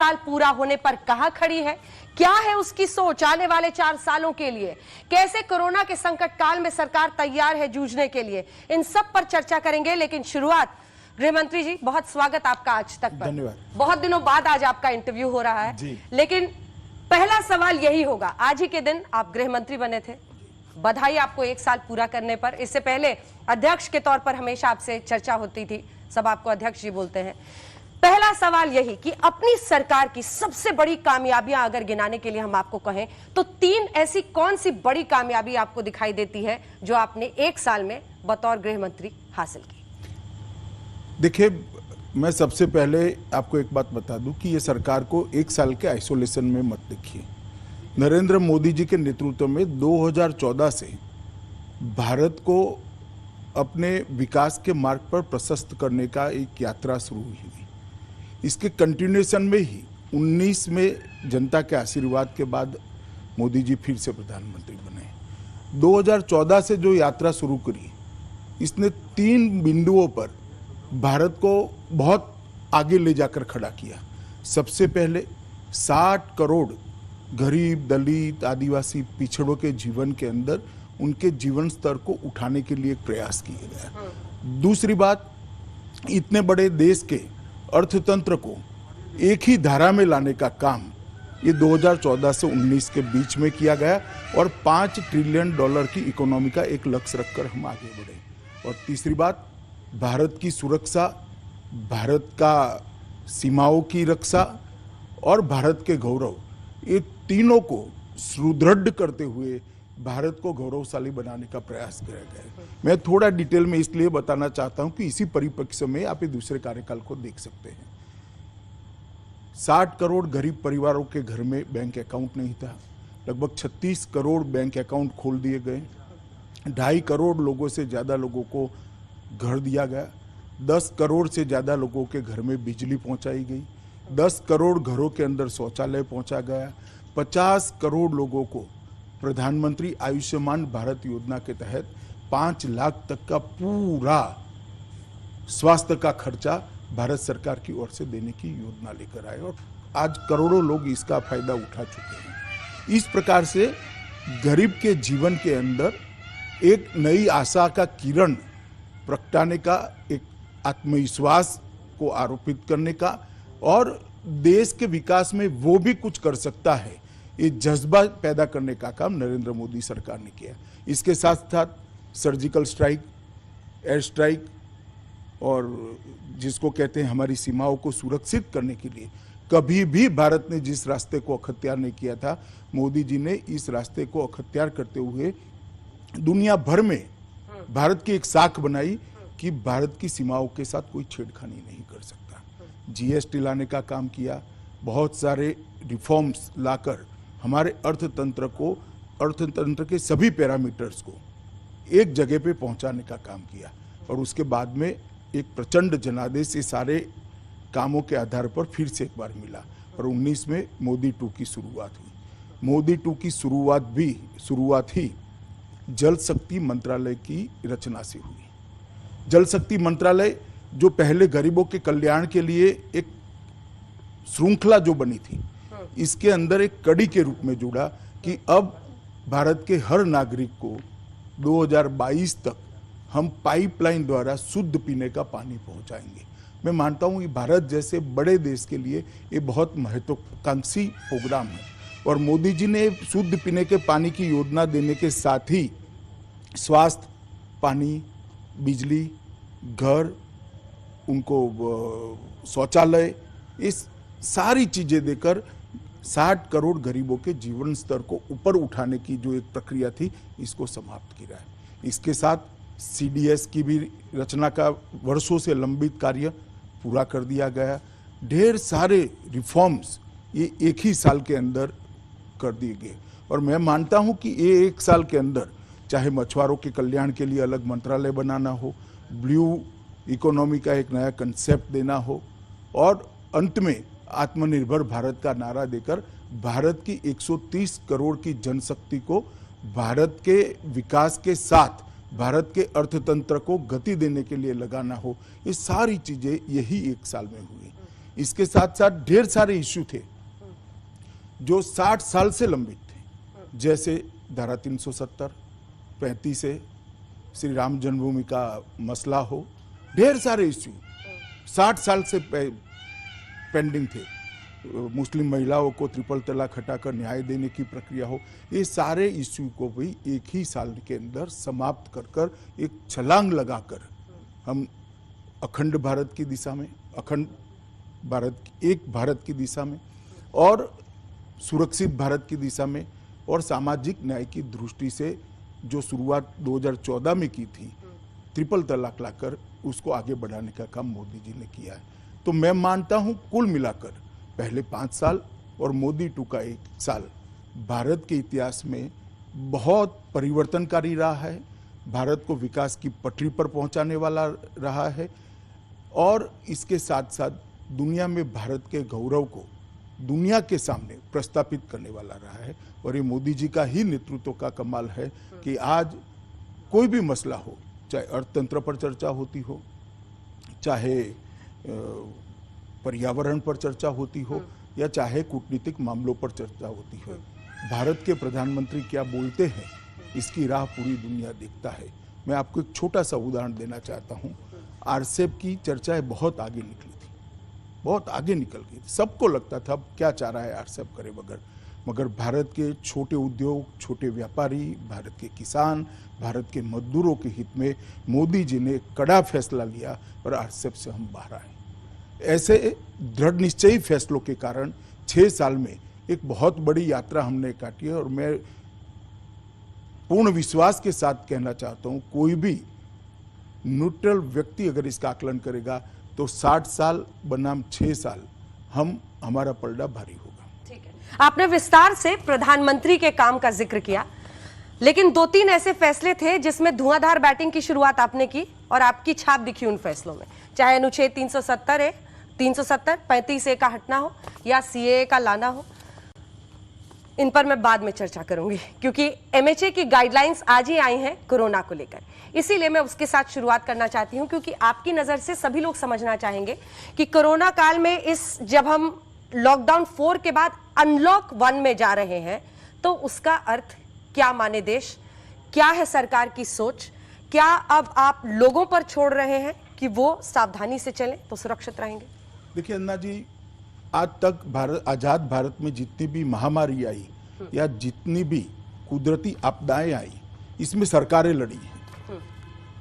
साल पूरा होने पर कहां खड़ी है, क्या है उसकी सोच आने वाले 4 सालों के लिए, कैसे कोरोना के संकट काल में सरकार तैयार है जूझने के लिए, इन सब पर चर्चा करेंगे। लेकिन शुरुआत, गृह मंत्री जी बहुत स्वागत आपका आज तक पर। धन्यवाद। बहुत दिनों बाद आज आपका इंटरव्यू हो रहा है, लेकिन पहला सवाल यही होगा, आज ही के दिन आप गृह मंत्री बने थे, बधाई आपको 1 साल पूरा करने पर। इससे पहले अध्यक्ष के तौर पर हमेशा आपसे चर्चा होती थी, सब आपको अध्यक्ष जी बोलते हैं। पहला सवाल यही कि अपनी सरकार की सबसे बड़ी कामयाबियां अगर गिनाने के लिए हम आपको कहें तो 3 ऐसी कौन सी बड़ी कामयाबी आपको दिखाई देती है जो आपने 1 साल में बतौर गृह मंत्री हासिल की? देखिए, मैं सबसे पहले आपको एक बात बता दूं कि ये सरकार को 1 साल के आइसोलेशन में मत देखिए। नरेंद्र मोदी जी के नेतृत्व में 2014 से भारत को अपने विकास के मार्ग पर प्रशस्त करने का एक यात्रा शुरू हुई। इसके कंटिन्यूएशन में ही 19 में जनता के आशीर्वाद के बाद मोदी जी फिर से प्रधानमंत्री बने। 2014 से जो यात्रा शुरू करी, इसने 3 बिंदुओं पर भारत को बहुत आगे ले जाकर खड़ा किया। सबसे पहले 60 करोड़ गरीब, दलित, आदिवासी पिछड़ों के जीवन के अंदर उनके जीवन स्तर को उठाने के लिए प्रयास किए गए। दूसरी बात, इतने बड़े देश के अर्थतंत्र को एक ही धारा में लाने का काम ये 2014 से 19 के बीच में किया गया और $5 ट्रिलियन की इकोनॉमी का एक लक्ष्य रखकर हम आगे बढ़े। और तीसरी बात, भारत की सुरक्षा, भारत का सीमाओं की रक्षा और भारत के गौरव, ये तीनों को सुदृढ़ करते हुए भारत को गौरवशाली बनाने का प्रयास किया गया। मैं थोड़ा डिटेल में इसलिए बताना चाहता हूं कि इसी परिप्रेक्ष्य में आप दूसरे कार्यकाल को देख सकते हैं। 60 करोड़ गरीब परिवारों के घर में बैंक अकाउंट नहीं था, लगभग 36 करोड़ बैंक अकाउंट खोल दिए गए। 2.5 करोड़ लोगों से ज़्यादा लोगों को घर दिया गया। 10 करोड़ से ज़्यादा लोगों के घर में बिजली पहुंचाई गई। 10 करोड़ घरों के अंदर शौचालय पहुंचा गया। 50 करोड़ लोगों को प्रधानमंत्री आयुष्मान भारत योजना के तहत 5 लाख तक का पूरा स्वास्थ्य का खर्चा भारत सरकार की ओर से देने की योजना लेकर आए और आज करोड़ों लोग इसका फायदा उठा चुके हैं। इस प्रकार से गरीब के जीवन के अंदर एक नई आशा का किरण प्रगटाने का, एक आत्मविश्वास को आरोपित करने का और देश के विकास में वो भी कुछ कर सकता है, ये जज्बा पैदा करने का काम नरेंद्र मोदी सरकार ने किया। इसके साथ साथ सर्जिकल स्ट्राइक, एयर स्ट्राइक और जिसको कहते हैं हमारी सीमाओं को सुरक्षित करने के लिए कभी भी भारत ने जिस रास्ते को अख्तियार नहीं किया था, मोदी जी ने इस रास्ते को अख्तियार करते हुए दुनिया भर में भारत की एक साख बनाई कि भारत की सीमाओं के साथ कोई छेड़खानी नहीं कर सकता। जीएसटी लाने का काम किया, बहुत सारे रिफॉर्म्स लाकर हमारे अर्थतंत्र के सभी पैरामीटर्स को एक जगह पे पहुंचाने का काम किया और उसके बाद में एक प्रचंड जनादेश ये सारे कामों के आधार पर फिर से एक बार मिला और 19 में मोदी 2 की शुरुआत हुई। मोदी 2 की शुरुआत ही जल शक्ति मंत्रालय की रचना से हुई। जल शक्ति मंत्रालय जो पहले गरीबों के कल्याण के लिए एक श्रृंखला जो बनी थी, इसके अंदर एक कड़ी के रूप में जुड़ा कि अब भारत के हर नागरिक को 2022 तक हम पाइपलाइन द्वारा शुद्ध पीने का पानी पहुंचाएंगे। मैं मानता हूं कि भारत जैसे बड़े देश के लिए ये बहुत महत्वाकांक्षी प्रोग्राम है और मोदी जी ने शुद्ध पीने के पानी की योजना देने के साथ ही स्वास्थ्य, पानी, बिजली, घर, उनको शौचालय, इस सारी चीज़ें देकर 60 करोड़ गरीबों के जीवन स्तर को ऊपर उठाने की जो एक प्रक्रिया थी, इसको समाप्त किया है। इसके साथ सीडीएस की भी रचना का वर्षों से लंबित कार्य पूरा कर दिया गया। ढेर सारे रिफॉर्म्स ये एक ही साल के अंदर कर दिए गए और मैं मानता हूं कि ये 1 साल के अंदर, चाहे मछुआरों के कल्याण के लिए अलग मंत्रालय बनाना हो, ब्लू इकोनॉमी का एक नया कंसेप्ट देना हो और अंत में आत्मनिर्भर भारत का नारा देकर भारत की 130 करोड़ की जनशक्ति को भारत के विकास के साथ भारत के अर्थतंत्र को गति देने के लिए लगाना हो, ये सारी चीज़ें यही 1 साल में हुई। इसके साथ साथ ढेर सारे इश्यू थे जो 60 साल से लंबित थे, जैसे धारा 370, 35 से श्री राम जन्मभूमि का मसला हो, ढेर सारे इश्यू 60 साल से पेंडिंग थे। मुस्लिम महिलाओं को ट्रिपल तलाक हटाकर न्याय देने की प्रक्रिया हो, ये सारे इश्यू को भी एक ही साल के अंदर समाप्त कर एक छलांग लगाकर हम अखंड भारत की दिशा में, अखंड भारत, एक भारत की दिशा में और सुरक्षित भारत की दिशा में और सामाजिक न्याय की दृष्टि से जो शुरुआत 2014 में की थी ट्रिपल तलाक लाकर, उसको आगे बढ़ाने का काम मोदी जी ने किया है। तो मैं मानता हूं कुल मिलाकर पहले 5 साल और मोदी 2 का 1 साल भारत के इतिहास में बहुत परिवर्तनकारी रहा है, भारत को विकास की पटरी पर पहुंचाने वाला रहा है और इसके साथ साथ दुनिया में भारत के गौरव को दुनिया के सामने प्रस्थापित करने वाला रहा है। और ये मोदी जी का ही नेतृत्व का कमाल है कि आज कोई भी मसला हो, चाहे अर्थतंत्र पर चर्चा होती हो, चाहे पर्यावरण पर चर्चा होती हो या चाहे कूटनीतिक मामलों पर चर्चा होती हो, भारत के प्रधानमंत्री क्या बोलते हैं इसकी राह पूरी दुनिया देखता है। मैं आपको एक छोटा सा उदाहरण देना चाहता हूँ। आरसेप की चर्चाएं बहुत आगे निकली थी, बहुत आगे निकल गई थी। सबको लगता था अब क्या चाह रहा है आरसेप करे बगैर, मगर भारत के छोटे उद्योग, छोटे व्यापारी, भारत के किसान, भारत के मजदूरों के हित में मोदी जी ने कड़ा फैसला लिया और आरसेप से हम बाहर आए। ऐसे दृढ़ निश्चयी फैसलों के कारण 6 साल में एक बहुत बड़ी यात्रा हमने काटी है और मैं पूर्ण विश्वास के साथ कहना चाहता हूं, कोई भी न्यूट्रल व्यक्ति अगर इसका आकलन करेगा तो 60 साल बनाम 6 साल हमारा पलड़ा भारी होगा। ठीक है, आपने विस्तार से प्रधानमंत्री के काम का जिक्र किया, लेकिन 2-3 ऐसे फैसले थे जिसमें धुआंधार बैटिंग की शुरुआत आपने की और आपकी छाप दिखी उन फैसलों में, चाहे अनुच्छेद 370 35A का हटना हो या CAA का लाना हो। इन पर मैं बाद में चर्चा करूंगी क्योंकि MHA की गाइडलाइंस आज ही आई हैं कोरोना को लेकर, इसीलिए मैं उसके साथ शुरुआत करना चाहती हूं क्योंकि आपकी नजर से सभी लोग समझना चाहेंगे कि कोरोना काल में जब हम लॉकडाउन 4 के बाद अनलॉक 1 में जा रहे हैं तो उसका अर्थ क्या माने देश, क्या है सरकार की सोच, क्या अब आप लोगों पर छोड़ रहे हैं कि वो सावधानी से चलें तो सुरक्षित रहेंगे? देखिए अन्ना जी, आज तक आजाद भारत में जितनी भी महामारी आई या जितनी भी कुदरती आपदाएं आई, इसमें सरकारें लड़ी हैं,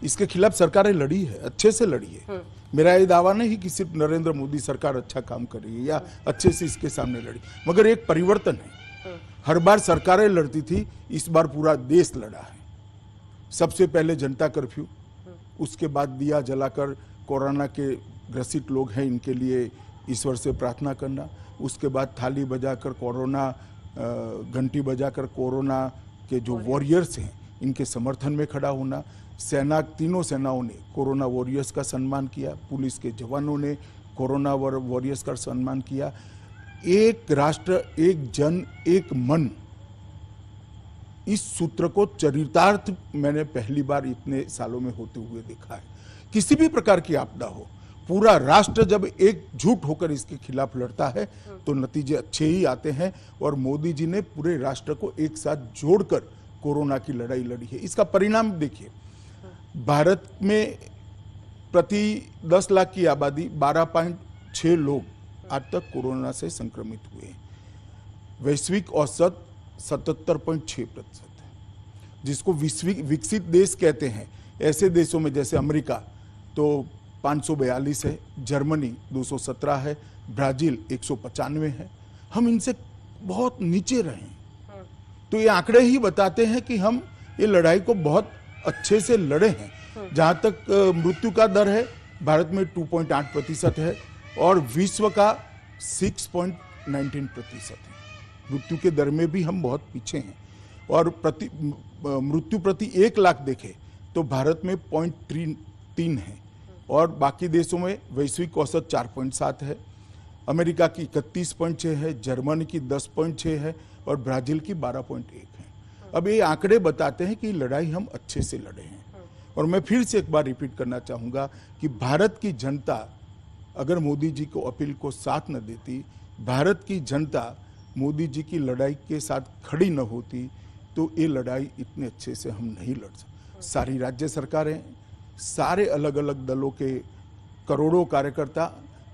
इसके खिलाफ सरकारें लड़ी है, अच्छे से लड़ी है। मेरा ये दावा नहीं कि सिर्फ नरेंद्र मोदी सरकार अच्छा काम कर रही है या अच्छे से इसके सामने लड़ी, मगर एक परिवर्तन है। हर बार सरकारें लड़ती थी, इस बार पूरा देश लड़ा है। सबसे पहले जनता कर्फ्यू, उसके बाद दिया जलाकर कोरोना के ग्रसित लोग हैं इनके लिए ईश्वर से प्रार्थना करना, उसके बाद थाली बजाकर कोरोना, घंटी बजाकर कोरोना के जो वॉरियर्स हैं इनके समर्थन में खड़ा होना। तीनों सेनाओं ने कोरोना वॉरियर्स का सम्मान किया, पुलिस के जवानों ने कोरोना वॉरियर्स का सम्मान किया। एक राष्ट्र एक जन एक मन, इस सूत्र को चरितार्थ मैंने पहली बार इतने सालों में होते हुए देखा है। किसी भी प्रकार की आपदा हो, पूरा राष्ट्र जब एकजुट होकर इसके खिलाफ लड़ता है तो नतीजे अच्छे ही आते हैं और मोदी जी ने पूरे राष्ट्र को एक साथ जोड़कर कोरोना की लड़ाई लड़ी है। इसका परिणाम देखिए, भारत में प्रति 10 लाख की आबादी 12.6 लोग आज तक कोरोना से संक्रमित हुए हैं। वैश्विक औसत 77.6% है, जिसको विकसित देश कहते हैं। ऐसे देशों में जैसे अमेरिका तो 542 है, जर्मनी 217 है, ब्राजील 195 है। हम इनसे बहुत नीचे रहे। तो ये आंकड़े ही बताते हैं कि हम ये लड़ाई को बहुत अच्छे से लड़े हैं। जहां तक मृत्यु का दर है, भारत में 2.8% है और विश्व का 6.19% है। मृत्यु के दर में भी हम बहुत पीछे हैं और मृत्यु प्रति 1 लाख देखें तो भारत में 0.3 है और बाकी देशों में वैश्विक औसत 4.7 है, अमेरिका की 31.6 है, जर्मनी की 10.6 है और ब्राजील की 12.1 है। अब ये आंकड़े बताते हैं कि लड़ाई हम अच्छे से लड़े हैं। और मैं फिर से एक बार रिपीट करना चाहूँगा कि भारत की जनता अगर मोदी जी को अपील को साथ न देती, भारत की जनता मोदी जी की लड़ाई के साथ खड़ी न होती, तो ये लड़ाई इतने अच्छे से हम नहीं लड़ सकते। सारी राज्य सरकारें, सारे अलग अलग दलों के करोड़ों कार्यकर्ता,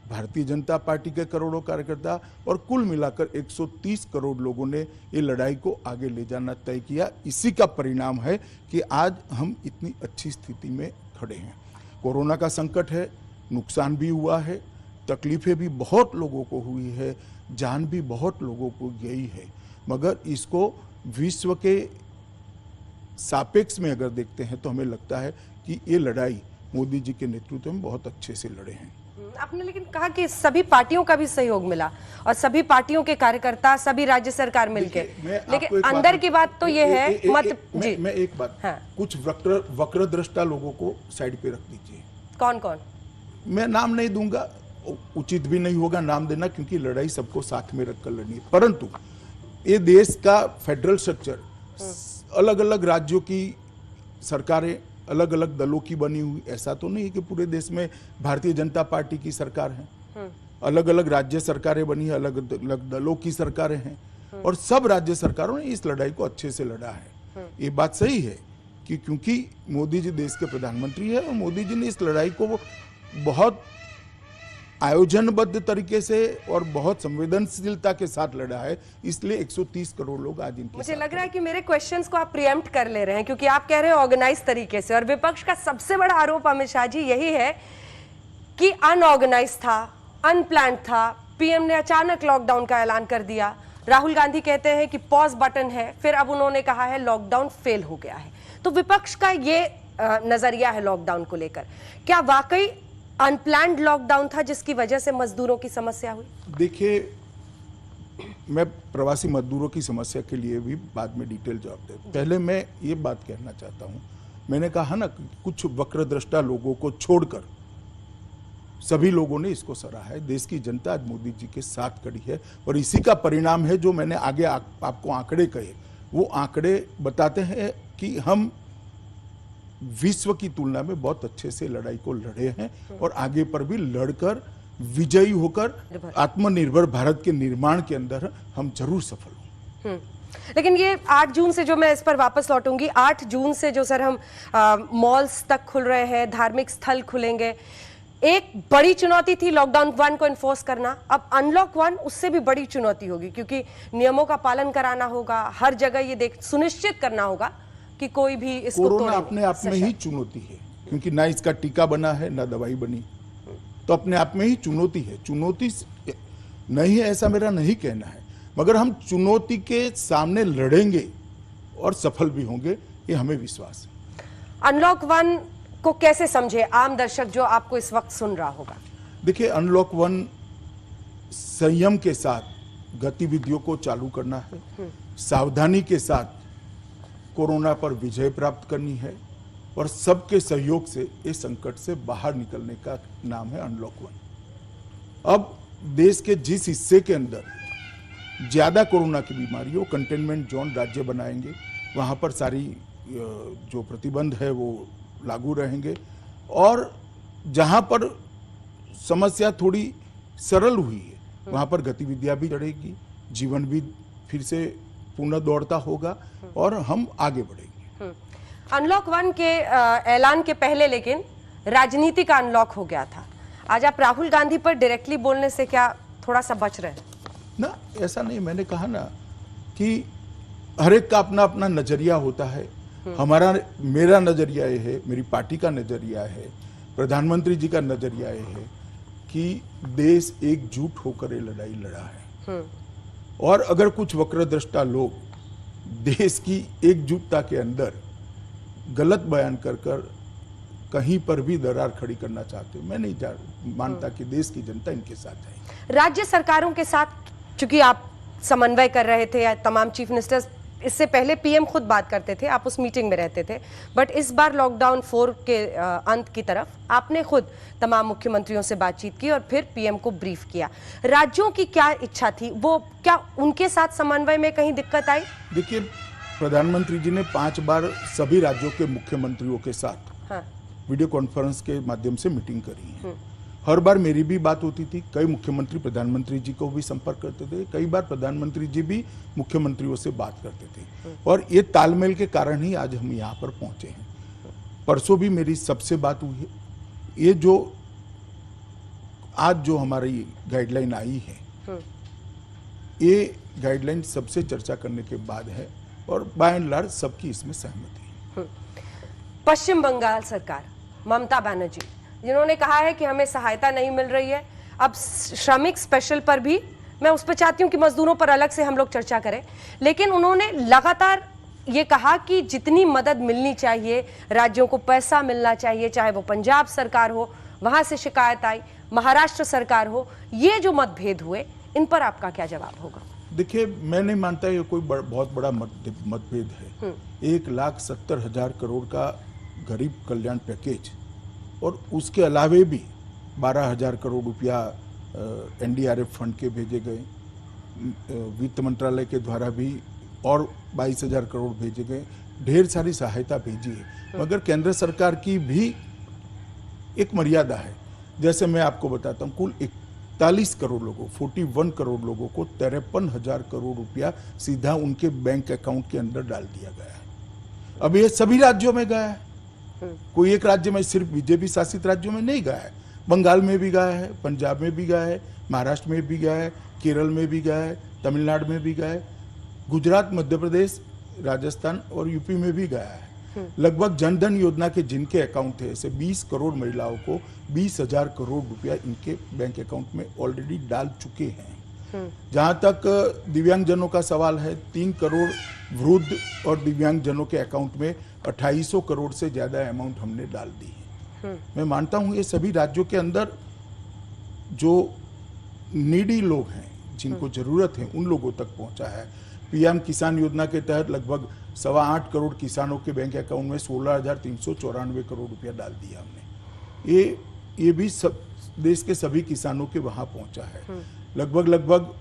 भारतीय जनता पार्टी के करोड़ों कार्यकर्ता और कुल मिलाकर 130 करोड़ लोगों ने ये लड़ाई को आगे ले जाना तय किया। इसी का परिणाम है कि आज हम इतनी अच्छी स्थिति में खड़े हैं। कोरोना का संकट है, नुकसान भी हुआ है, तकलीफें भी बहुत लोगों को हुई है, जान भी बहुत लोगों को गई है, मगर इसको विश्व के सापेक्ष में अगर देखते हैं तो हमें लगता है कि ये लड़ाई मोदी जी के नेतृत्व में बहुत अच्छे से लड़े हैं। आपने लेकिन कहा कि सभी पार्टियों का भी सहयोग मिला और सभी पार्टियों के कार्यकर्ता, सभी राज्य सरकार मिलके, लेकिन अंदर की बात तो ये है मैं एक बात, हाँ। कुछ वक्रदृष्टा लोगों को साइड पे रख दीजिए। कौन कौन? मैं नाम नहीं दूंगा, उचित भी नहीं होगा नाम देना, क्योंकि लड़ाई सबको साथ में रखकर लड़नी है। परंतु ये देश का फेडरल स्ट्रक्चर, अलग अलग राज्यों की सरकारें अलग अलग दलों की बनी हुई, ऐसा तो नहीं है कि पूरे देश में भारतीय जनता पार्टी की सरकार है। अलग अलग राज्य सरकारें बनी है, अलग अलग दलों की सरकारें हैं और सब राज्य सरकारों ने इस लड़ाई को अच्छे से लड़ा है। ये बात सही है कि क्योंकि मोदी जी देश के प्रधानमंत्री है और मोदी जी ने इस लड़ाई को बहुत आयोजनबद्ध तरीके से और बहुत संवेदनशीलता के साथ लड़ा है, इसलिए 130 करोड़ लोग आज इनके मुझे लग रहा है कि मेरे क्वेश्चंस को आप प्रीएम्प्ट कर ले रहे हैं, क्योंकि आप कह रहे हैं ऑर्गेनाइज तरीके से, और विपक्ष का सबसे बड़ा आरोप अमित शाह जी यही है कि अनऑर्गेनाइज था, अनप्लान्ड था, पीएम ने अचानक लॉकडाउन का ऐलान कर दिया। राहुल गांधी कहते हैं कि पॉज बटन है, फिर अब उन्होंने कहा है लॉकडाउन फेल हो गया है। तो विपक्ष का ये नजरिया है लॉकडाउन को लेकर। क्या वाकई अनप्लान्ड लॉकडाउन था जिसकी वजह से मजदूरों की समस्या हुई? देखिए, मैं प्रवासी मजदूरों की समस्या के लिए भी बाद में डिटेल जवाब दूं। पहले मैं ये बात कहना चाहता हूं, मैंने कहा ना कुछ वक्रदृष्टा लोगों को छोड़कर सभी लोगों ने इसको सराहा है। देश की जनता आज मोदी जी के साथ खड़ी है और इसी का परिणाम है जो मैंने आगे आपको आंकड़े कहे। वो आंकड़े बताते हैं कि हम विश्व की तुलना में बहुत अच्छे से लड़ाई को लड़े हैं और आगे पर भी लड़कर विजयी होकर आत्मनिर्भर भारत के निर्माण के अंदर हम जरूर सफल हों। लेकिन ये 8 जून से, जो मैं इस पर वापस लौटूंगी, 8 जून से जो सर हम मॉल्स तक खुल रहे हैं, धार्मिक स्थल खुलेंगे, एक बड़ी चुनौती थी लॉकडाउन 1 को इन्फोर्स करना। अब अनलॉक 1 उससे भी बड़ी चुनौती होगी, क्योंकि नियमों का पालन कराना होगा, हर जगह ये सुनिश्चित करना होगा कि कोई भी इसको कोरोना अपने आप में ही चुनौती है, क्योंकि ना इसका टीका बना है ना दवाई बनी, तो अपने आप में ही चुनौती है। चुनौती नहीं है ऐसा मेरा नहीं कहना है, मगर हम चुनौती के सामने लड़ेंगे और सफल भी होंगे, ये हमें विश्वास है। अनलॉक 1 को कैसे समझे आम दर्शक जो आपको इस वक्त सुन रहा होगा? देखिए, अनलॉक 1 संयम के साथ गतिविधियों को चालू करना है, सावधानी के साथ कोरोना पर विजय प्राप्त करनी है और सबके सहयोग से इस संकट से बाहर निकलने का नाम है अनलॉक 1। अब देश के जिस हिस्से के अंदर ज्यादा कोरोना की बीमारी हो, कंटेनमेंट जोन राज्य बनाएंगे, वहां पर सारी जो प्रतिबंध है वो लागू रहेंगे और जहां पर समस्या थोड़ी सरल हुई है वहां पर गतिविधियां भी बढ़ेगी, जीवन भी फिर से पुनः दौड़ता होगा और हम आगे बढ़ेंगे। अनलॉक 1 के ऐलान के पहले लेकिन राजनीति का अनलॉक हो गया था। आज आप राहुल गांधी पर डायरेक्टली बोलने से क्या थोड़ा सा बच रहे हैं? ना, ऐसा नहीं। मैंने कहा ना कि हर एक का अपना अपना नजरिया होता है। मेरा नजरिया ये है, मेरी पार्टी का नजरिया है, प्रधानमंत्री जी का नजरिया ये है कि देश एकजुट होकर ये लड़ाई लड़ा है और अगर कुछ वक्रदृष्टा लोग देश की एकजुटता के अंदर गलत बयान कर कहीं पर भी दरार खड़ी करना चाहते, मैं नहीं मानता कि देश की जनता इनके साथ है। राज्य सरकारों के साथ चूंकि आप समन्वय कर रहे थे, या तमाम चीफ मिनिस्टर्स, इससे पहले पीएम खुद बात करते थे, आप उस मीटिंग में रहते थे, बट इस बार लॉकडाउन 4 के अंत की तरफ आपने खुद तमाम मुख्यमंत्रियों से बातचीत की और फिर पीएम को ब्रीफ किया। राज्यों की क्या इच्छा थी, वो क्या उनके साथ समन्वय में कहीं दिक्कत आई? देखिए, प्रधानमंत्री जी ने 5 बार सभी राज्यों के मुख्यमंत्रियों के साथ वीडियो कॉन्फ्रेंस के माध्यम से मीटिंग करी है हर बार मेरी भी बात होती थी, कई मुख्यमंत्री प्रधानमंत्री जी को भी संपर्क करते थे, कई बार प्रधानमंत्री जी भी मुख्यमंत्रियों से बात करते थे, और ये तालमेल के कारण ही आज हम यहाँ पर पहुंचे हैं। परसों भी मेरी सबसे बात हुई है। ये जो आज जो हमारी गाइडलाइन आई है, ये गाइडलाइन सबसे चर्चा करने के बाद है और बाय एंड लार्ज सबकी इसमें सहमति है। पश्चिम बंगाल सरकार, ममता बनर्जी, जिन्होंने कहा है कि हमें सहायता नहीं मिल रही है। अब श्रमिक स्पेशल पर भी मैं उस पर चाहती हूं कि मजदूरों पर अलग से हम लोग चर्चा करें, लेकिन उन्होंने लगातार ये कहा कि जितनी मदद मिलनी चाहिए, राज्यों को पैसा मिलना चाहिए, चाहे वो पंजाब सरकार हो, वहां से शिकायत आई, महाराष्ट्र सरकार हो, ये जो मतभेद हुए, इन पर आपका क्या जवाब होगा? देखिए, मैं नहीं मानता ये कोई बहुत बड़ा मतभेद है। 1,70,000 करोड़ का गरीब कल्याण पैकेज और उसके अलावे भी 12,000 करोड़ रुपया NDRF फंड के भेजे गए, वित्त मंत्रालय के द्वारा भी और 22,000 करोड़ भेजे गए, ढेर सारी सहायता भेजी है। मगर केंद्र सरकार की भी एक मर्यादा है। जैसे मैं आपको बताता हूँ, कुल 41 करोड़ लोगों, 41 करोड़ लोगों को 53,000 करोड़ रुपया सीधा उनके बैंक अकाउंट के अंदर डाल दिया गया है। अब ये सभी राज्यों में गया है, कोई एक राज्य में, सिर्फ बीजेपी शासित राज्यों में नहीं गया है। बंगाल में भी गया है, पंजाब में भी गया है, महाराष्ट्र में भी गया है, केरल में भी गया है, तमिलनाडु में भी गया है, गुजरात, मध्य प्रदेश, राजस्थान और यूपी में भी गया है। लगभग जनधन योजना के जिनके अकाउंट है, ऐसे 20 करोड़ महिलाओं को 20,000 करोड़ रुपया इनके बैंक अकाउंट में ऑलरेडी डाल चुके हैं। जहां तक दिव्यांगजनों का सवाल है, 3 करोड़ वृद्ध और दिव्यांगजनों के अकाउंट में 2800 करोड़ से ज्यादा अमाउंट हमने डाल दी है। मैं मानता हूं ये सभी राज्यों के अंदर जो नीडी लोग हैं, जिनको जरूरत है, उन लोगों तक पहुंचा है। PM किसान योजना के तहत लगभग 8.25 करोड़ किसानों के बैंक अकाउंट में 16,394 करोड़ रुपया डाल दिया हमने। ये भी सब देश के सभी किसानों के वहां पहुंचा है। लगभग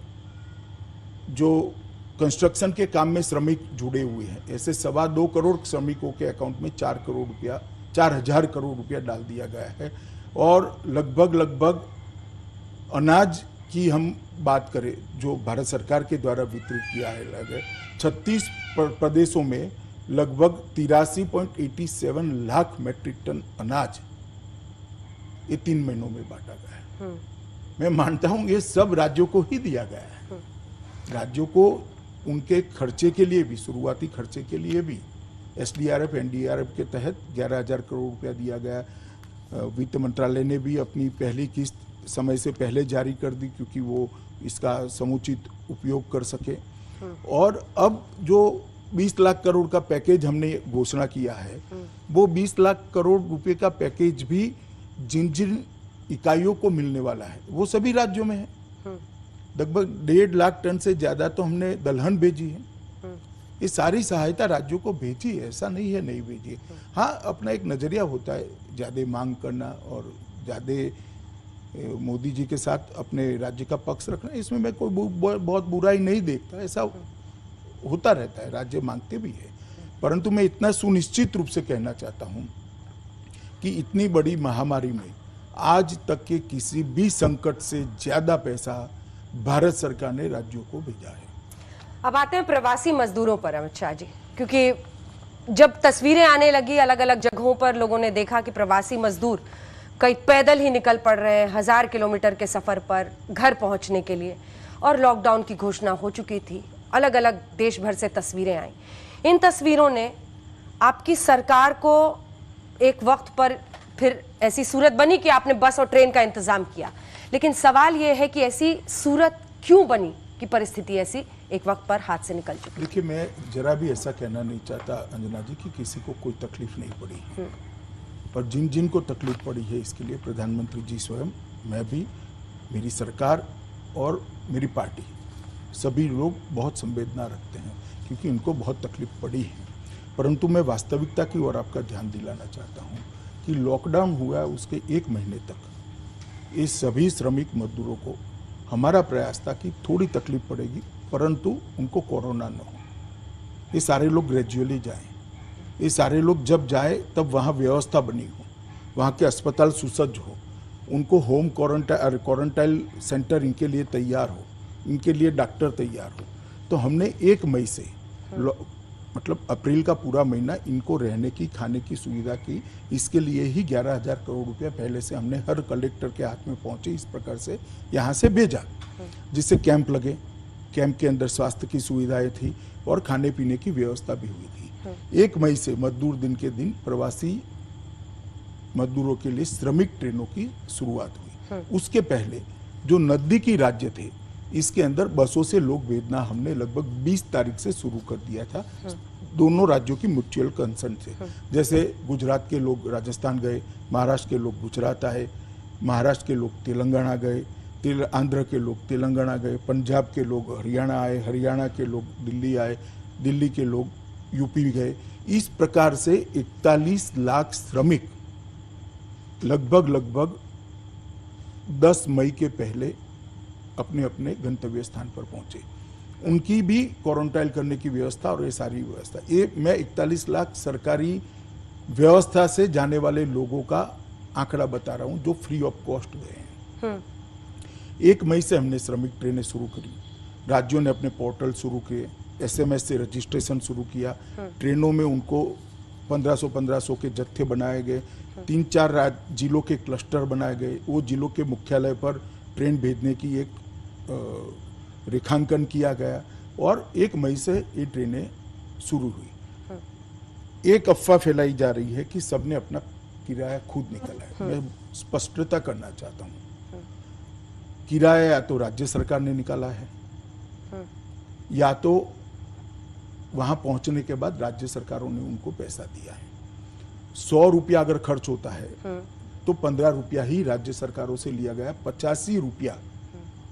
जो कंस्ट्रक्शन के काम में श्रमिक जुड़े हुए हैं, ऐसे 2.25 करोड़ श्रमिकों के अकाउंट में 4,000 करोड़ रुपया डाल दिया गया है। और लगभग अनाज की हम बात करें, जो भारत सरकार के द्वारा वितरित किया है, लगभग 36 प्रदेशों में लगभग 83.87 लाख मैट्रिक टन अनाज ये 3 महीनों में बांटा गया है। मैं मानता हूं ये सब राज्यों को ही दिया गया है। राज्यों को उनके खर्चे के लिए भी, शुरुआती खर्चे के लिए भी SDRF NDRF के तहत 11,000 करोड़ रुपया दिया गया। वित्त मंत्रालय ने भी अपनी पहली किस्त समय से पहले जारी कर दी, क्योंकि वो इसका समुचित उपयोग कर सके। और अब जो 20 लाख करोड़ का पैकेज हमने घोषणा किया है, वो 20 लाख करोड़ रुपए का पैकेज भी जिन जिन इकाइयों को मिलने वाला है, वो सभी राज्यों में है। लगभग 1.5 लाख टन से ज्यादा तो हमने दलहन भेजी है। ये सारी सहायता राज्यों को भेजी है, ऐसा नहीं है नहीं भेजी है। हाँ, अपना एक नजरिया होता है, ज्यादा मांग करना और ज्यादा मोदी जी के साथ अपने राज्य का पक्ष रखना, इसमें मैं कोई बहुत बुराई नहीं देखता। ऐसा होता रहता है, राज्य मांगते भी है। परंतु मैं इतना सुनिश्चित रूप से कहना चाहता हूं कि इतनी बड़ी महामारी में आज तक के किसी भी संकट से ज्यादा पैसा भारत सरकार ने राज्यों को भेजा है। अब आते हैं प्रवासी मजदूरों पर, अमित शाह जी, क्योंकि जब तस्वीरें आने लगी अलग अलग जगहों पर, लोगों ने देखा कि प्रवासी मजदूर कई पैदल ही निकल पड़ रहे हैं 1000 किलोमीटर के सफर पर घर पहुंचने के लिए, और लॉकडाउन की घोषणा हो चुकी थी। अलग अलग देश भर से तस्वीरें आई। इन तस्वीरों ने आपकी सरकार को एक वक्त पर फिर ऐसी सूरत बनी कि आपने बस और ट्रेन का इंतजाम किया, लेकिन सवाल यह है कि ऐसी सूरत क्यों बनी कि परिस्थिति ऐसी एक वक्त पर हाथ से निकल चुकी? देखिए, मैं जरा भी ऐसा कहना नहीं चाहता अंजना जी कि किसी को कोई तकलीफ नहीं पड़ी है, पर जिन जिन को तकलीफ पड़ी है इसके लिए प्रधानमंत्री जी स्वयं, मैं भी, मेरी सरकार और मेरी पार्टी, सभी लोग बहुत संवेदना रखते हैं, क्योंकि इनको बहुत तकलीफ पड़ी है। परंतु मैं वास्तविकता की ओर आपका ध्यान दिलाना चाहता हूँ कि लॉकडाउन हुआ उसके 1 महीने तक ये सभी श्रमिक मजदूरों को हमारा प्रयास था कि थोड़ी तकलीफ पड़ेगी, परंतु उनको कोरोना न हो। ये सारे लोग ग्रेजुअली जाएं, ये सारे लोग जब जाए तब वहाँ व्यवस्था बनी हो, वहाँ के अस्पताल सुसज्ज हो, उनको होम क्वारंटाइन सेंटर इनके लिए तैयार हो, इनके लिए डॉक्टर तैयार हो। तो हमने 1 मई से मतलब अप्रैल का पूरा महीना इनको रहने की, खाने की सुविधा की। इसके लिए ही 11,000 करोड़ रुपया पहले से हमने हर कलेक्टर के हाथ में पहुंचे इस प्रकार से यहाँ से भेजा, जिससे कैंप लगे, कैंप के अंदर स्वास्थ्य की सुविधाएं थी और खाने पीने की व्यवस्था भी हुई थी। 1 मई से मजदूर दिन के दिन प्रवासी मजदूरों के लिए श्रमिक ट्रेनों की शुरुआत हुई। उसके पहले जो नजदीकी राज्य थे इसके अंदर बसों से लोग भेजना हमने लगभग 20 तारीख से शुरू कर दिया था, दोनों राज्यों की म्यूचुअल कंसर्न से। जैसे गुजरात के लोग राजस्थान गए, महाराष्ट्र के लोग गुजरात आए, महाराष्ट्र के लोग तेलंगाना गए, आंध्र के लोग तेलंगाना गए, पंजाब के लोग हरियाणा आए, हरियाणा के लोग दिल्ली आए, दिल्ली के लोग यूपी गए। इस प्रकार से 41 लाख श्रमिक लगभग 10 मई के पहले अपने अपने गंतव्य स्थान पर पहुंचे। उनकी भी क्वारंटाइन करने की व्यवस्था और ये सारी व्यवस्था, ये मैं 41 लाख सरकारी व्यवस्था से जाने वाले लोगों का आंकड़ा बता रहा हूं जो फ्री ऑफ कॉस्ट गए हैं। 1 मई से हमने श्रमिक ट्रेनें शुरू करी, राज्यों ने अपने पोर्टल शुरू किए, SMS से रजिस्ट्रेशन शुरू किया, ट्रेनों में उनको 1500 के जत्थे बनाए गए, 3-4 जिलों के क्लस्टर बनाए गए, वो जिलों के मुख्यालय पर ट्रेन भेजने की एक रेखांकन किया गया और 1 मई से ये ट्रेनें शुरू हुई। एक अफवाह फैलाई जा रही है कि सबने अपना किराया खुद निकाला है। मैं स्पष्टता करना चाहता हूँ, किराया या तो राज्य सरकार ने निकाला है या तो वहां पहुंचने के बाद राज्य सरकारों ने उनको पैसा दिया है। 100 रुपया अगर खर्च होता है तो 15 रुपया ही राज्य सरकारों से लिया गया, 85 रुपया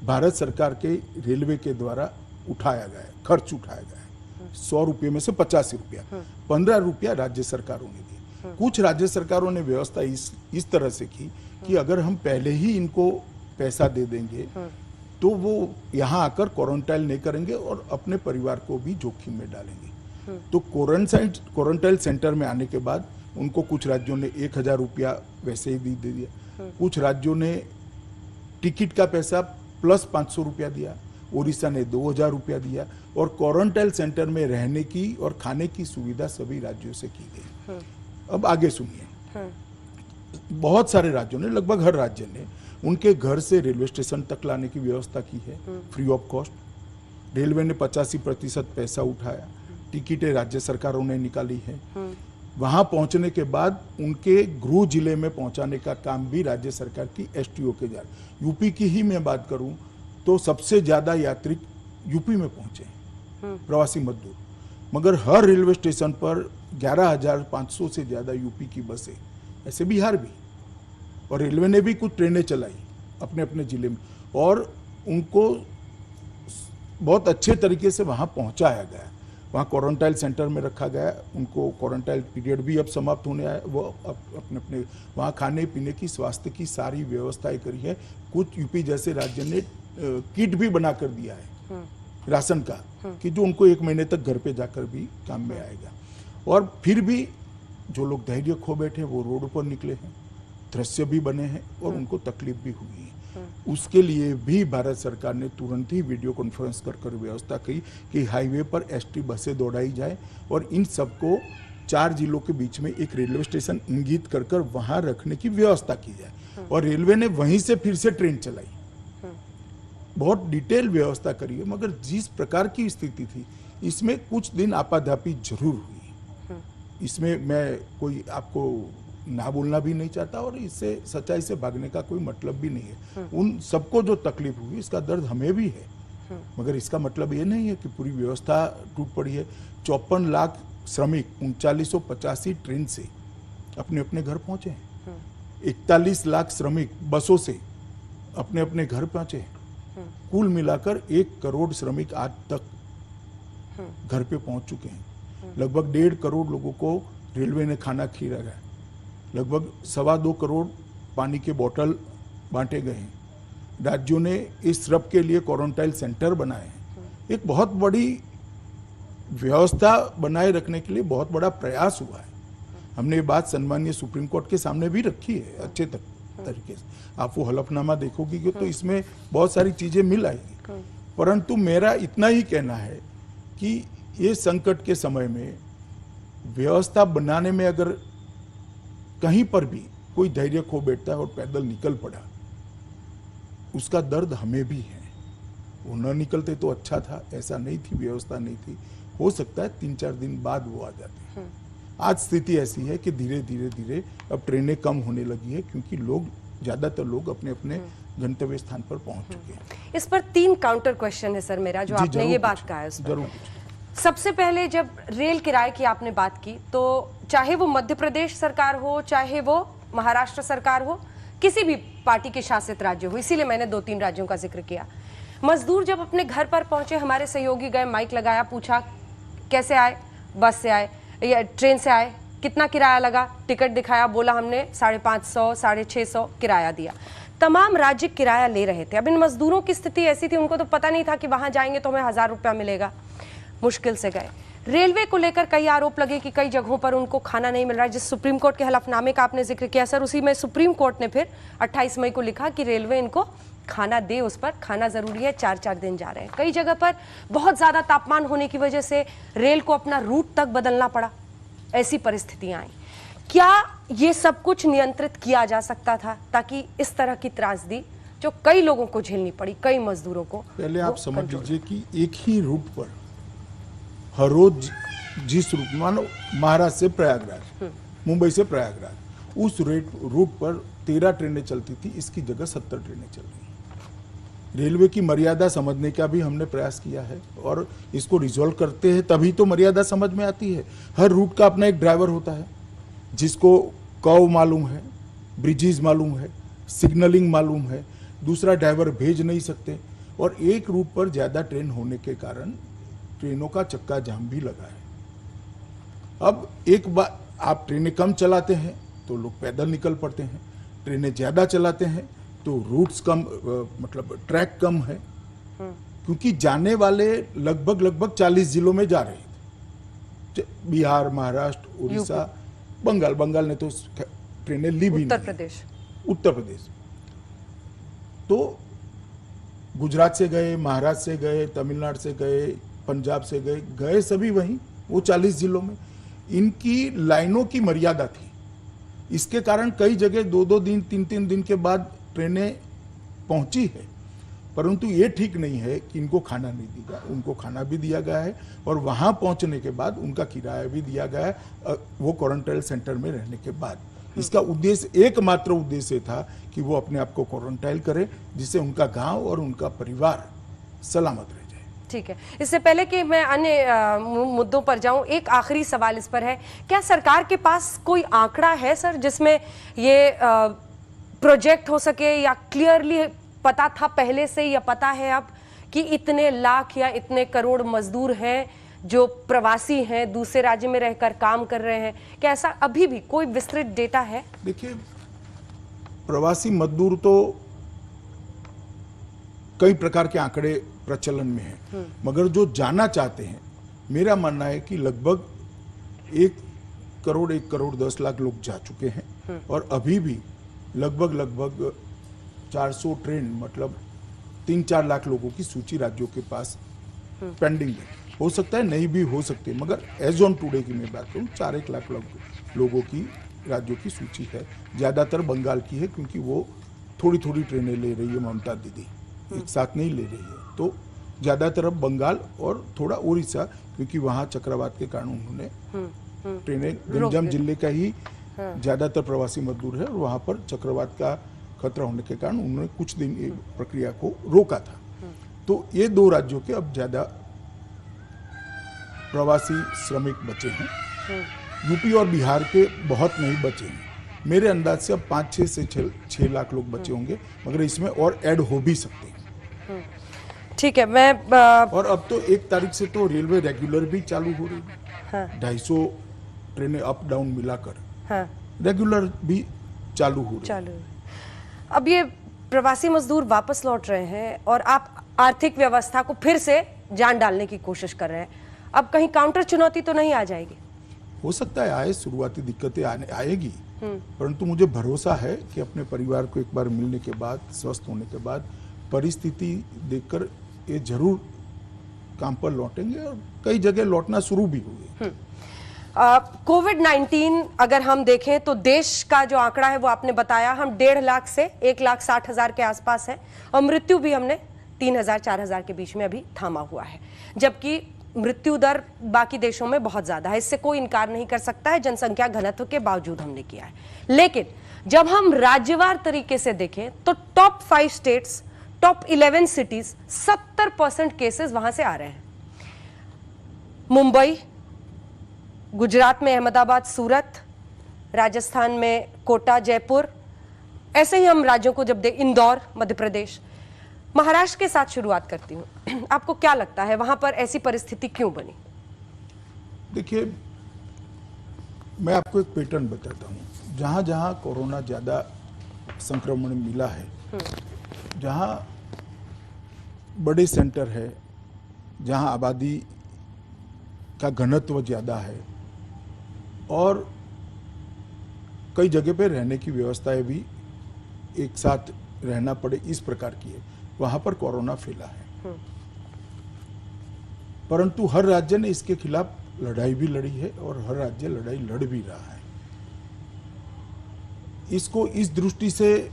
भारत सरकार के रेलवे के द्वारा उठाया गया, खर्च उठाया गया। 100 रुपये में से 85 रुपया, 15 रुपया राज्य सरकारों ने दिए। कुछ राज्य सरकारों ने व्यवस्था इस तरह से की कि अगर हम पहले ही इनको पैसा दे देंगे तो वो यहाँ आकर क्वारंटाइन नहीं करेंगे और अपने परिवार को भी जोखिम में डालेंगे। तो क्वारंटाइन सेंटर में आने के बाद उनको कुछ राज्यों ने 1,000 रुपया वैसे ही दे दिया, कुछ राज्यों ने टिकट का पैसा प्लस 500 रुपया दिया, उड़ीसा ने 2,000 रुपया दिया और क्वारंटाइन सेंटर में रहने की और खाने की सुविधा सभी राज्यों से की गई। अब आगे सुनिए, बहुत सारे राज्यों ने, लगभग हर राज्य ने उनके घर से रेलवे स्टेशन तक लाने की व्यवस्था की है फ्री ऑफ कॉस्ट। रेलवे ने 85% पैसा उठाया, टिकटें राज्य सरकारों ने निकाली है। वहां पहुंचने के बाद उनके गृह जिले में पहुंचाने का काम भी राज्य सरकार की STO के जा रही। यूपी की ही मैं बात करूं तो सबसे ज्यादा यात्री यूपी में पहुंचे प्रवासी मजदूर, मगर हर रेलवे स्टेशन पर 11,500 से ज्यादा यूपी की बसें, ऐसे बिहार भी, और रेलवे ने भी कुछ ट्रेनें चलाई अपने अपने जिले में और उनको बहुत अच्छे तरीके से वहां पहुंचाया गया। वहाँ क्वारंटाइन सेंटर में रखा गया, उनको क्वारंटाइन पीरियड भी अब समाप्त होने आया, वो अपने अपने वहाँ खाने पीने की, स्वास्थ्य की सारी व्यवस्थाएं करी है। कुछ यूपी जैसे राज्य ने किट भी बना कर दिया है राशन का कि जो उनको 1 महीने तक घर पे जाकर भी काम में आएगा। और फिर भी जो लोग धैर्य खो बैठे वो रोड पर निकले हैं, दृश्य भी बने हैं और उनको तकलीफ भी हुई है। उसके लिए भी भारत सरकार ने तुरंत ही वीडियो कॉन्फ्रेंस कर व्यवस्था की कि हाईवे पर ST बसें दौड़ाई जाए और इन सबको 4 जिलों के बीच में एक रेलवे स्टेशन इंगित कर वहां रखने की व्यवस्था की जाए और रेलवे ने वहीं से फिर से ट्रेन चलाई। बहुत डिटेल व्यवस्था करी है, मगर जिस प्रकार की स्थिति थी इसमें कुछ दिन आपाधापी जरूर हुई। इसमें मैं कोई आपको ना बोलना भी नहीं चाहता और इससे सच्चाई से भागने का कोई मतलब भी नहीं है। उन सबको जो तकलीफ हुई इसका दर्द हमें भी है, मगर इसका मतलब ये नहीं है कि पूरी व्यवस्था टूट पड़ी है। 54 लाख श्रमिक 3985 ट्रेन से अपने अपने घर पहुंचे हैं, 41 लाख श्रमिक बसों से अपने अपने घर पहुंचे हैं। कुल मिलाकर 1 करोड़ श्रमिक आज तक घर पे पहुंच चुके हैं। लगभग 1.5 करोड़ लोगों को रेलवे ने खाना खिलाया है, लगभग 2.25 करोड़ पानी के बोतल बांटे गए हैं। राज्यों ने इस सब के लिए क्वारंटाइन सेंटर बनाए हैं। एक बहुत बड़ी व्यवस्था बनाए रखने के लिए बहुत बड़ा प्रयास हुआ है। हमने ये बात सम्मानीय सुप्रीम कोर्ट के सामने भी रखी है अच्छे तक। तरीके से। आप वो हलफनामा देखोगे कि तो इसमें बहुत सारी चीजें मिल आएगी, परंतु मेरा इतना ही कहना है कि ये संकट के समय में व्यवस्था बनाने में अगर कहीं पर भी कोई धैर्य खो बैठता है और पैदल निकल पड़ा, उसका दर्द हमें भी है। वो न निकलते तो अच्छा था, ऐसा नहीं थी, व्यवस्था नहीं थी, हो सकता है 3-4 दिन बाद वो आ जाते हैं। आज स्थिति ऐसी है कि धीरे धीरे धीरे अब ट्रेनें कम होने लगी है, क्योंकि ज्यादातर लोग अपने अपने गंतव्य स्थान पर पहुंच चुके हैं। इस पर 3 काउंटर क्वेश्चन है सर मेरा, जो आपने ये बात कहा है उस पर। जरूर। सबसे पहले जब रेल किराए की आपने बात की, तो चाहे वो मध्य प्रदेश सरकार हो, चाहे वो महाराष्ट्र सरकार हो, किसी भी पार्टी के शासित राज्य हो, इसीलिए मैंने 2-3 राज्यों का जिक्र किया, मजदूर जब अपने घर पर पहुंचे, हमारे सहयोगी गए, माइक लगाया, पूछा कैसे आए, बस से आए या ट्रेन से आए, कितना किराया लगा, टिकट दिखाया, बोला हमने 550, 650 किराया दिया। तमाम राज्य किराया ले रहे थे। अब इन मजदूरों की स्थिति ऐसी थी, उनको तो पता नहीं था कि वहां जाएंगे तो हमें 1000 रुपया मिलेगा, मुश्किल से गए। रेलवे को लेकर कई आरोप लगे कि कई जगहों पर उनको खाना नहीं मिल रहा है। जिस सुप्रीम कोर्ट के हलफनामे का आपने जिक्र किया सर, उसी में सुप्रीम कोर्ट ने फिर 28 मई को लिखा कि रेलवे इनको खाना दे, उस पर खाना जरूरी है। 4-4 दिन जा रहे हैं। कई जगह पर बहुत ज्यादा तापमान होने की वजह से रेल को अपना रूट तक बदलना पड़ा, ऐसी परिस्थितियां आई। क्या ये सब कुछ नियंत्रित किया जा सकता था ताकि इस तरह की त्रासदी जो कई लोगों को झेलनी पड़ी, कई मजदूरों को? पहले आप समझ लीजिए कि एक ही रूट पर हर रोज जिस रूट, मानो महाराष्ट्र से प्रयागराज, मुंबई से प्रयागराज, उस रूट पर 13 ट्रेनें चलती थी, इसकी जगह 70 ट्रेनें चल रही। रेलवे की मर्यादा समझने का भी हमने प्रयास किया है और इसको रिजॉल्व करते हैं, तभी तो मर्यादा समझ में आती है। हर रूट का अपना एक ड्राइवर होता है, जिसको कर्व मालूम है, ब्रिजेस मालूम है, सिग्नलिंग मालूम है, दूसरा ड्राइवर भेज नहीं सकते। और एक रूट पर ज्यादा ट्रेन होने के कारण ट्रेनों का चक्का जाम भी लगा है। अब एक बार आप ट्रेनें कम चलाते हैं तो लोग पैदल निकल पड़ते हैं, ट्रेनें ज्यादा चलाते हैं तो रूट्स कम, मतलब ट्रैक कम है, क्योंकि जाने वाले लगभग 40 जिलों में जा रहे थे, बिहार, महाराष्ट्र, उड़ीसा, बंगाल ने तो ट्रेनें ली भी नहीं, उत्तर प्रदेश। तो गुजरात से गए, महाराष्ट्र से गए, तमिलनाडु से गए, पंजाब से गए सभी वहीं, वो 40 जिलों में। इनकी लाइनों की मर्यादा थी, इसके कारण कई जगह 2-2 दिन, 3-3 दिन के बाद ट्रेनें पहुंची है। परंतु ये ठीक नहीं है कि इनको खाना नहीं दिया, उनको खाना भी दिया गया है और वहां पहुंचने के बाद उनका किराया भी दिया गया है, वो क्वारंटाइन सेंटर में रहने के बाद। इसका उद्देश्य, एकमात्र उद्देश्य था कि वो अपने आप को क्वारंटाइन करे, जिससे उनका गांव और उनका परिवार सलामत रहे। ठीक है, इससे पहले कि मैं अन्य मुद्दों पर जाऊं, एक आखिरी सवाल इस पर है, क्या सरकार के पास कोई आंकड़ा है सर जिसमें ये प्रोजेक्ट हो सके, या क्लियरली पता था पहले से, या पता है अब कि इतने लाख या इतने करोड़ मजदूर हैं जो प्रवासी हैं, दूसरे राज्य में रहकर काम कर रहे हैं? क्या ऐसा अभी भी कोई विस्तृत डेटा है? देखिए, प्रवासी मजदूर तो कई प्रकार के आंकड़े प्रचलन में हैं, मगर जो जाना चाहते हैं, मेरा मानना है कि लगभग 1 करोड़ 10 लाख लोग जा चुके हैं और अभी भी लगभग 400 ट्रेन, मतलब 3-4 लाख लोगों की सूची राज्यों के पास पेंडिंग है। हो सकता है नहीं भी हो सकते, मगर एज ऑन टुडे की मैं बात करूँ, 4-1 लाख लोगों की राज्यों की सूची है। ज्यादातर बंगाल की है, क्योंकि वो थोड़ी ट्रेनें ले रही है ममता दीदी, एक साथ नहीं ले रही है। तो ज्यादातर अब बंगाल और थोड़ा उड़ीसा, क्योंकि वहां चक्रवात के कारण उन्होंने ट्रेनें, गंजाम जिले का ही ज्यादातर प्रवासी मजदूर है और वहां पर चक्रवात का खतरा होने के कारण उन्होंने कुछ दिन ये प्रक्रिया को रोका था। तो ये 2 राज्यों के अब ज्यादा प्रवासी श्रमिक बचे हैं। यूपी और बिहार के बहुत नहीं बचे हैं। मेरे अंदाज से अब 5-6 से 6 लाख लोग बचे होंगे, मगर इसमें और ऐड हो भी सकते हैं। ठीक है, मैं और अब तो 1 तारीख से तो रेलवे रेगुलर भी चालू हो रही है। 250 ट्रेनें अप डाउन मिलाकर रेगुलर भी चालू हो रही है। अब ये प्रवासी मजदूर वापस लौट रहे हैं और आप आर्थिक व्यवस्था को फिर से जान डालने की कोशिश कर रहे हैं। अब कहीं काउंटर चुनौती तो नहीं आ जाएगी? हो सकता है आए, शुरुआती दिक्कतें आएगी, परंतु मुझे भरोसा है कि अपने परिवार को एक बार मिलने के बाद, स्वस्थ होने के बाद परिस्थिति देखकर ये जरूर काम पर लौटेंगे और कई जगह लौटना शुरू भी हुए। कोविड-19 अगर हम देखें तो देश का जो आंकड़ा है वो आपने बताया, हम 1.5 लाख से 1,60,000 के आसपास है और मृत्यु भी हमने 3,000-4,000 के बीच में अभी थामा हुआ है, जबकि मृत्यु दर बाकी देशों में बहुत ज्यादा है। इससे कोई इनकार नहीं कर सकता है, जनसंख्या घनत्व के बावजूद हमने किया है। लेकिन जब हम राज्यवार तरीके से देखें तो top 5 states, top 11 cities 70% cases वहां से आ रहे हैं। मुंबई, गुजरात में अहमदाबाद, सूरत, राजस्थान में कोटा, जयपुर, ऐसे ही हम राज्यों को जब इंदौर, मध्य प्रदेश, महाराष्ट्र के साथ शुरुआत करती हूं। आपको क्या लगता है वहां पर ऐसी परिस्थिति क्यों बनी? देखिए, मैं आपको एक पैटर्न बताता हूं। जहां जहां कोरोना ज्यादा संक्रमण मिला है, जहां बड़े सेंटर है, जहां आबादी का घनत्व ज्यादा है और कई जगह पे रहने की व्यवस्थाएं भी एक साथ रहना पड़े इस प्रकार की है, वहां पर कोरोना फैला है। परंतु हर राज्य ने इसके खिलाफ लड़ाई भी लड़ी है और हर राज्य लड़ाई लड़ भी रहा है। इसको इस दृष्टि से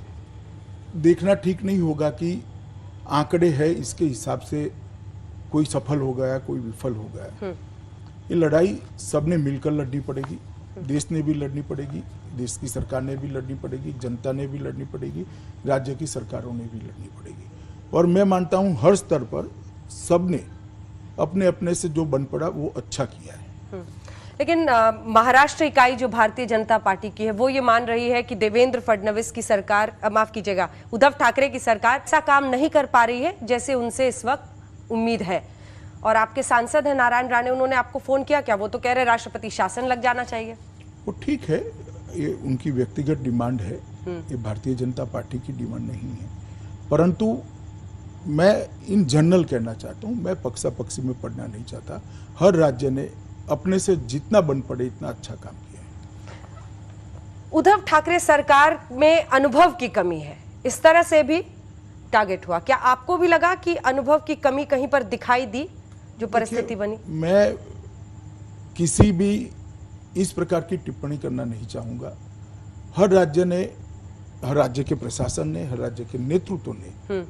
देखना ठीक नहीं होगा कि आंकड़े है इसके हिसाब से कोई सफल हो गया, कोई विफल हो गया। ये लड़ाई सबने मिलकर लड़नी पड़ेगी, देश ने भी लड़नी पड़ेगी, देश की सरकार ने भी लड़नी पड़ेगी, जनता ने भी लड़नी पड़ेगी, राज्य की सरकारों ने भी लड़नी पड़ेगी। और मैं मानता हूं हर स्तर पर सबने अपने अपने से जो बन पड़ा वो अच्छा किया है। लेकिन महाराष्ट्र इकाई जो भारतीय जनता पार्टी की है वो ये मान रही है कि देवेंद्र फडणवीस की सरकार, माफ कीजिएगा, उद्धव ठाकरे की सरकार ऐसा काम नहीं कर पा रही है जैसे उनसे इस वक्त उम्मीद है। और आपके सांसद हैं नारायण राणे, उन्होंने आपको फोन किया क्या? वो तो कह रहे राष्ट्रपति शासन लग जाना चाहिए। वो ठीक है, ये उनकी व्यक्तिगत डिमांड है, ये भारतीय जनता पार्टी की डिमांड नहीं है। परंतु मैं इन जनरल कहना चाहता हूं, मैं पक्षा पक्षी में पढ़ना नहीं चाहता। हर राज्य ने अपने से जितना बन पड़े इतना अच्छा काम किया है। उद्धव ठाकरे सरकार में अनुभव की कमी है, इस तरह से भी टारगेट हुआ। क्या आपको भी लगा कि अनुभव की कमी कहीं पर दिखाई दी जो परिस्थिति बनी? मैं किसी भी इस प्रकार की टिप्पणी करना नहीं चाहूंगा। हर राज्य के प्रशासन ने, हर राज्य के नेतृत्व ने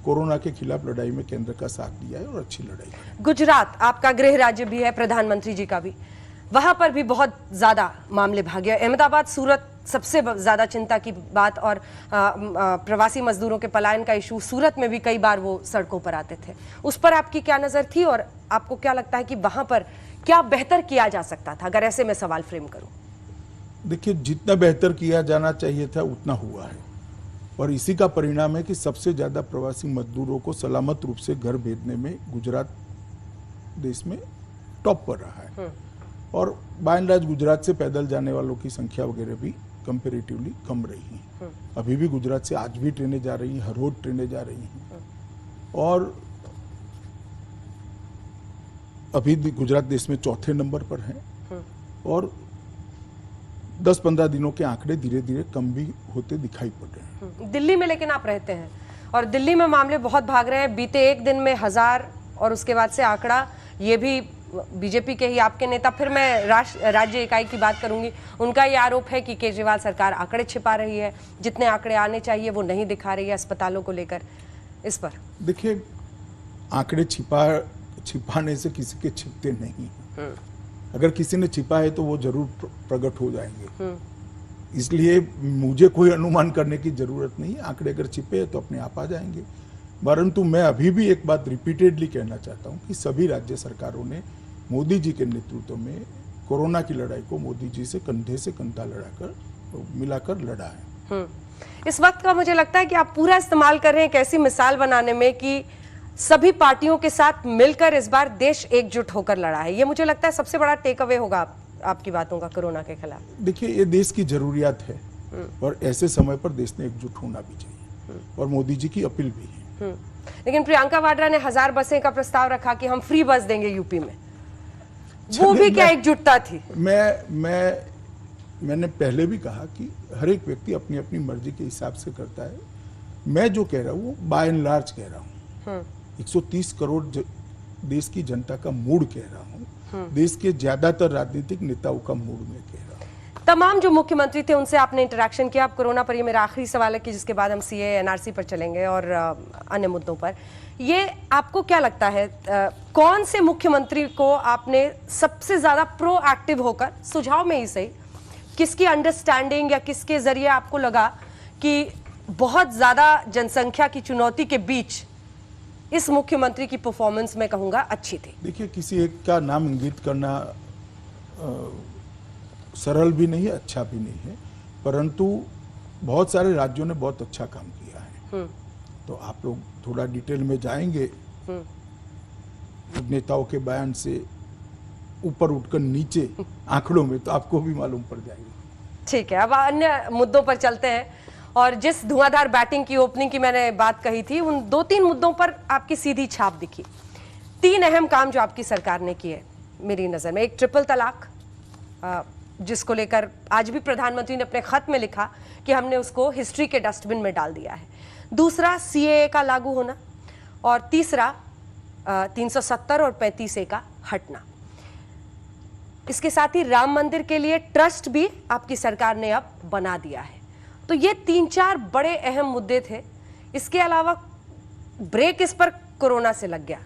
कोरोना के खिलाफ लड़ाई में केंद्र का साथ दिया है और अच्छी लड़ाई है। गुजरात आपका गृह राज्य भी है, प्रधानमंत्री जी का भी, वहां पर भी बहुत ज्यादा मामले भागे। अहमदाबाद, सूरत सबसे ज्यादा चिंता की बात, और प्रवासी मजदूरों के पलायन का इशू, सूरत में भी कई बार वो सड़कों पर आते थे। उस पर आपकी क्या नजर थी और आपको क्या लगता है कि वहां पर क्या बेहतर किया जा सकता था, अगर ऐसे में सवाल फ्रेम करूं? देखिए, जितना बेहतर किया जाना चाहिए था उतना हुआ है और इसी का परिणाम है कि सबसे ज्यादा प्रवासी मजदूरों को सलामत रूप से घर भेजने में गुजरात देश में टॉप पर रहा है। और बाय एंड लार्ज गुजरात से पैदल जाने वालों की संख्या वगैरह भी कंपेरेटिवली कम रही है। अभी भी गुजरात से आज भी ट्रेनें जा रही हैं, हर रोज ट्रेनें जा रही हैं और अभी गुजरात देश में चौथे नंबर पर है और 10-15 दिनों के आंकड़े धीरे धीरे कम भी होते दिखाई पड़ रहे हैं। दिल्ली में लेकिन आप रहते हैं और दिल्ली में मामले बहुत भाग रहे हैं। बीते एक दिन में 1000 और उसके बाद से आंकड़ा, ये भी बीजेपी के ही आपके नेता, फिर मैं राज्य इकाई की बात करूंगी, उनका ये आरोप है कि केजरीवाल सरकार आंकड़े छिपा रही है, जितने आंकड़े आने चाहिए वो नहीं दिखा रही है अस्पतालों को लेकर। इस पर देखिए, आंकड़े छिपाने से किसी के छिपते नहीं। अगर किसी ने छिपा है तो वो जरूर प्रकट हो जाएंगे। इसलिए मुझे कोई अनुमान करने की जरूरत नहीं है। आंकड़े अगर छिपे तो अपने आप आ जाएंगे। परंतु मैं अभी भी एक बात रिपीटेडली कहना चाहता हूं कि सभी राज्य सरकारों ने मोदी जी के नेतृत्व में कोरोना की लड़ाई को मोदी जी से कंधे से कंधा मिलाकर लड़ा है। इस वक्त का मुझे लगता है कि आप पूरा इस्तेमाल कर रहे हैं एक ऐसी मिसाल बनाने में कि सभी पार्टियों के साथ मिलकर इस बार देश एकजुट होकर लड़ा है। ये मुझे लगता है सबसे बड़ा टेक अवे होगा आपकी बातों का कोरोना के खिलाफ। देखिए, ये देश की जरूरियात है और ऐसे समय पर देश ने एकजुट होना भी चाहिए और मोदी जी की अपील भी है। लेकिन प्रियंका वाड्रा ने 1000 बसें का प्रस्ताव रखा कि हम फ्री बस देंगे यूपी में। वो भी क्या एकजुटता थी? मैं मैंने पहले भी कहा कि हर एक व्यक्ति अपनी अपनी मर्जी के हिसाब से करता है। मैं जो कह रहा हूँ वो बाय एंड लार्ज कह रहा हूँ। 130 करोड़ देश की जनता का मूड कह रहा हूँ। देश के ज्यादातर राजनीतिक नेताओं का मूड में कह रहा हूँ। तमाम जो मुख्यमंत्री थे उनसे आपने इंटरेक्शन किया। अब कोरोना पर ये मेरा आखिरी सवाल है कि जिसके बाद हम सीए एनआरसी पर चलेंगे और अन्य मुद्दों पर। ये आपको क्या लगता है कौन से मुख्यमंत्री को आपने सबसे ज्यादा प्रोएक्टिव होकर, सुझाव में ही सही, किसकी अंडरस्टैंडिंग या किसके जरिए आपको लगा कि बहुत ज्यादा जनसंख्या की चुनौती के बीच इस मुख्यमंत्री की परफॉर्मेंस में कहूंगा अच्छी थी? देखिए, किसी एक का नाम इंगित करना सरल भी नहीं है, अच्छा भी नहीं है, परंतु बहुत सारे राज्यों ने बहुत अच्छा काम किया है। तो आप लोग थोड़ा डिटेल में जाएंगे नेताओं के बयान से ऊपर उठकर नीचे आंकड़ों में, तो आपको भी मालूम पड़ जाएगी। ठीक है, अब अन्य मुद्दों पर चलते हैं। और जिस धुआंधार बैटिंग की, ओपनिंग की मैंने बात कही थी, उन 2-3 मुद्दों पर आपकी सीधी छाप दिखी। 3 अहम काम जो आपकी सरकार ने किए मेरी नजर में। एक ट्रिपल तलाक, जिसको लेकर आज भी प्रधानमंत्री ने अपने खत में लिखा कि हमने उसको हिस्ट्री के डस्टबिन में डाल दिया है। दूसरा सीएए का लागू होना, और तीसरा 370 और 35A का हटना। इसके साथ ही राम मंदिर के लिए ट्रस्ट भी आपकी सरकार ने अब बना दिया है। तो ये 3-4 बड़े अहम मुद्दे थे। इसके अलावा ब्रेक इस पर कोरोना से लग गया,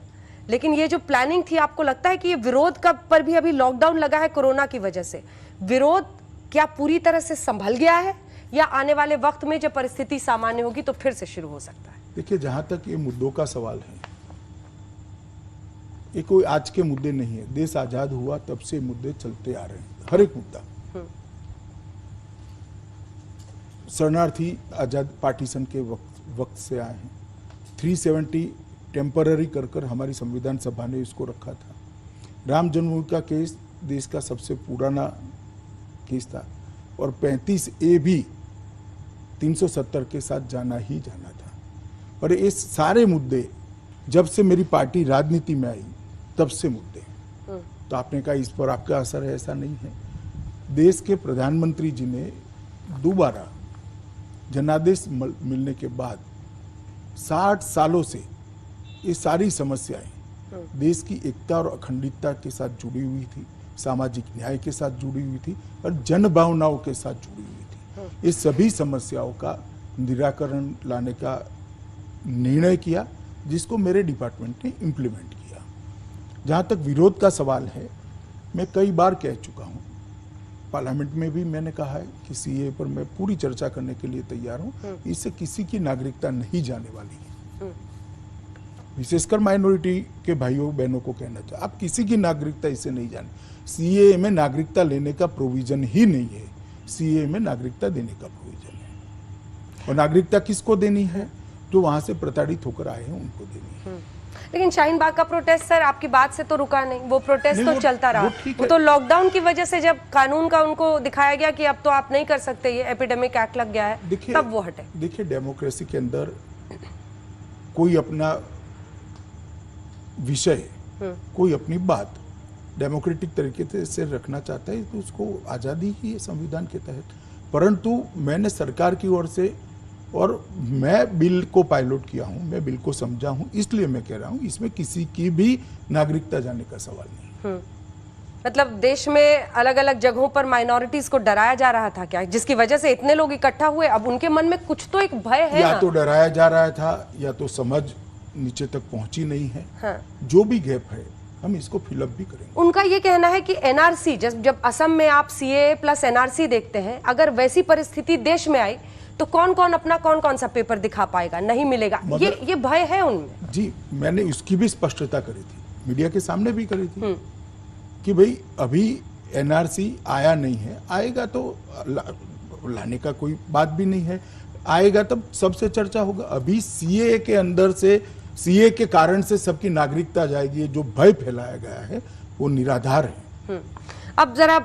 लेकिन ये जो प्लानिंग थी, आपको लगता है कि ये विरोध का पर भी अभी लॉकडाउन लगा है कोरोना की वजह से, विरोध क्या पूरी तरह से संभल गया है या आने वाले वक्त में जब परिस्थिति सामान्य होगी तो फिर से शुरू हो सकता है? देखिए, जहां तक ये मुद्दों का सवाल है, ये कोई आज के मुद्दे नहीं है। देश आजाद हुआ तब से मुद्दे चलते आ रहे हैं, हर एक मुद्दा। शरणार्थी आजाद पार्टीशन के वक्त से आए हैं। 370 टेम्पररी कर हमारी संविधान सभा ने इसको रखा था। राम जन्मभूमि का केस देश का सबसे पुराना केस था, और 35A भी 370 के साथ जाना ही जाना था। और ये सारे मुद्दे जब से मेरी पार्टी राजनीति में आई तब से मुद्दे। तो आपने कहा इस पर आपका असर है, ऐसा नहीं है। देश के प्रधानमंत्री जी ने दोबारा जनादेश मिलने के बाद 60 सालों से ये सारी समस्याएं देश की एकता और अखंडता के साथ जुड़ी हुई थी, सामाजिक न्याय के साथ जुड़ी हुई थी और जन भावनाओं के साथ जुड़ी हुई थी। ये सभी समस्याओं का निराकरण लाने का निर्णय किया, जिसको मेरे डिपार्टमेंट ने इम्प्लीमेंट किया। जहाँ तक विरोध का सवाल है, मैं कई बार कह चुका हूँ, पार्लियामेंट में भी मैंने कहा है कि सीए पर मैं पूरी चर्चा करने के लिए तैयार हूँ। इससे किसी की नागरिकता नहीं जाने वाली है। विशेषकर माइनॉरिटी के भाइयों बहनों को कहना चाहिए, आप किसी की नागरिकता इससे नहीं जाने। सीए में नागरिकता लेने का प्रोविजन ही नहीं है, सीए में नागरिकता देने का प्रोविजन है। और नागरिकता किसको देनी है? जो वहां से प्रताड़ित होकर आए हैं उनको देनी है। लेकिन शाहीन बाग का प्रोटेस्ट सर आपकी बात से तो रुका नहीं, वो प्रोटेस्ट तो चलता रहा। वो तो लॉकडाउन की वजह से जब कानून का उनको दिखाया गया कि अब तो आप नहीं कर सकते, ये एपिडेमिक एक्ट लग गया है, तब वो हटे। देखिए, डेमोक्रेसी के अंदर कोई अपना विषय, कोई अपनी बात डेमोक्रेटिक तरीके से रखना चाहता है तो उसको आज़ादी ही है संविधान के तहत। परंतु मैंने सरकार की ओर से, और मैं बिल को पायलट किया हूं, मैं बिल को समझा हूं, इसलिए मैं कह रहा हूं इसमें किसी की भी नागरिकता जाने का सवाल नहीं। मतलब देश में अलग अलग जगहों पर माइनॉरिटीज को डराया जा रहा था क्या, जिसकी वजह से इतने लोग इकट्ठा हुए? अब उनके मन में कुछ तो एक भय है। या तो डराया जा रहा था या तो समझ नीचे तक पहुंची नहीं है। हाँ। जो भी गैप है हम इसको फिलअप भी करेंगे। उनका ये कहना है कि एनआरसी, जब असम में आप सीए प्लस एनआरसी देखते हैं, अगर वैसी परिस्थिति देश में आई तो कौन कौन सा पेपर दिखा पाएगा, नहीं मिलेगा, ये भय है उनमें। जी, मैंने उसकी भी स्पष्टता करी थी, मीडिया के सामने भी करी थी कि भाई अभी एनआरसी आया नहीं है, आएगा तो लाने का कोई बात भी नहीं है, आएगा तब सबसे चर्चा होगा। अभी सीए के अंदर से, सीए के कारण से सबकी नागरिकता जाएगी, जो भय फैलाया गया है वो निराधार है। अब जरा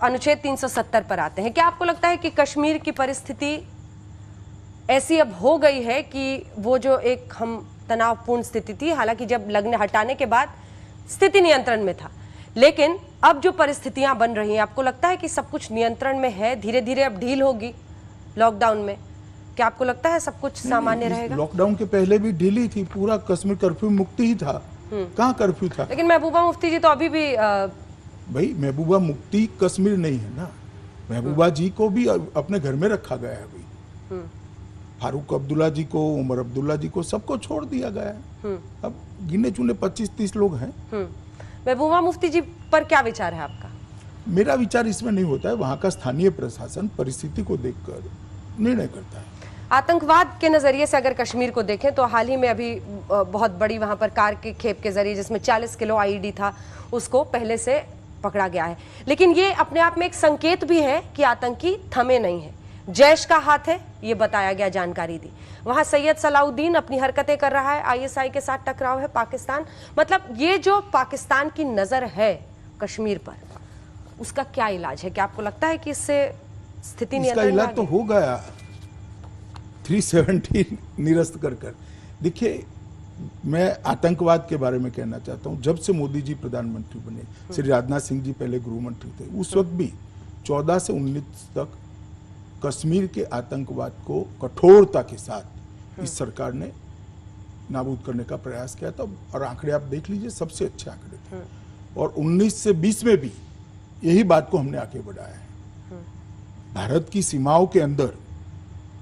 अनुच्छेद 370 पर आते हैं। क्या आपको लगता है कि कश्मीर की परिस्थिति ऐसी अब हो गई है कि वो जो एक हम तनावपूर्ण स्थिति थी, हालांकि जब लगने हटाने के बाद स्थिति नियंत्रण में था, लेकिन अब जो परिस्थितियां बन रही हैं, आपको लगता है कि सब कुछ नियंत्रण में है? धीरे धीरे अब ढील होगी लॉकडाउन में, क्या आपको लगता है सब कुछ सामान्य रहेगा? लॉकडाउन के पहले भी ढीली थी, पूरा कश्मीर कर्फ्यू मुक्ति ही था। कहाँ कर्फ्यू था? लेकिन महबूबा मुफ्ती जी तो अभी भी भाई महबूबा मुफ्ती कश्मीर नहीं है ना, महबूबा जी को भी अपने घर में रखा गया है अभी। फारूक अब्दुल्ला जी को, उमर अब्दुल्ला जी को, सबको छोड़ दिया गया है। अब गिने चुने 25-30 लोग हैं। महबूबा मुफ्ती जी पर क्या विचार है आपका? मेरा विचार इसमें नहीं होता है, वहाँ का स्थानीय प्रशासन परिस्थिति को देखकर निर्णय करता है। आतंकवाद के नजरिए से अगर कश्मीर को देखें तो हाल ही में अभी बहुत बड़ी वहां पर कार के खेप के जरिए जिसमें 40 किलो आईईडी था, उसको पहले से पकड़ा गया है। लेकिन ये अपने आप में एक संकेत भी है कि आतंकी थमे नहीं है, जैश का हाथ है, ये बताया गया, जानकारी दी। वहां सैयद सलाउद्दीन अपनी हरकतें कर रहा है, आईएसआई के साथ टकराव है पाकिस्तान। मतलब ये जो पाकिस्तान की नजर है कश्मीर पर, उसका क्या इलाज है? क्या आपको लगता है कि इससे स्थिति इसका नियंत्रण में इलाज आ तो गई? हो गया 370 निरस्त कर। देखिए, मैं आतंकवाद के बारे में कहना चाहता हूं। जब से मोदी जी प्रधानमंत्री बने, श्री राजनाथ सिंह जी पहले गृह मंत्री थे, उस वक्त भी 14 से 19 तक कश्मीर के आतंकवाद को कठोरता के साथ इस सरकार ने नाबूद करने का प्रयास किया था। और आंकड़े आप देख लीजिए, सबसे अच्छे आंकड़े थे। और 19 से 20 में भी यही बात को हमने आगे बढ़ाया है। भारत की सीमाओं के अंदर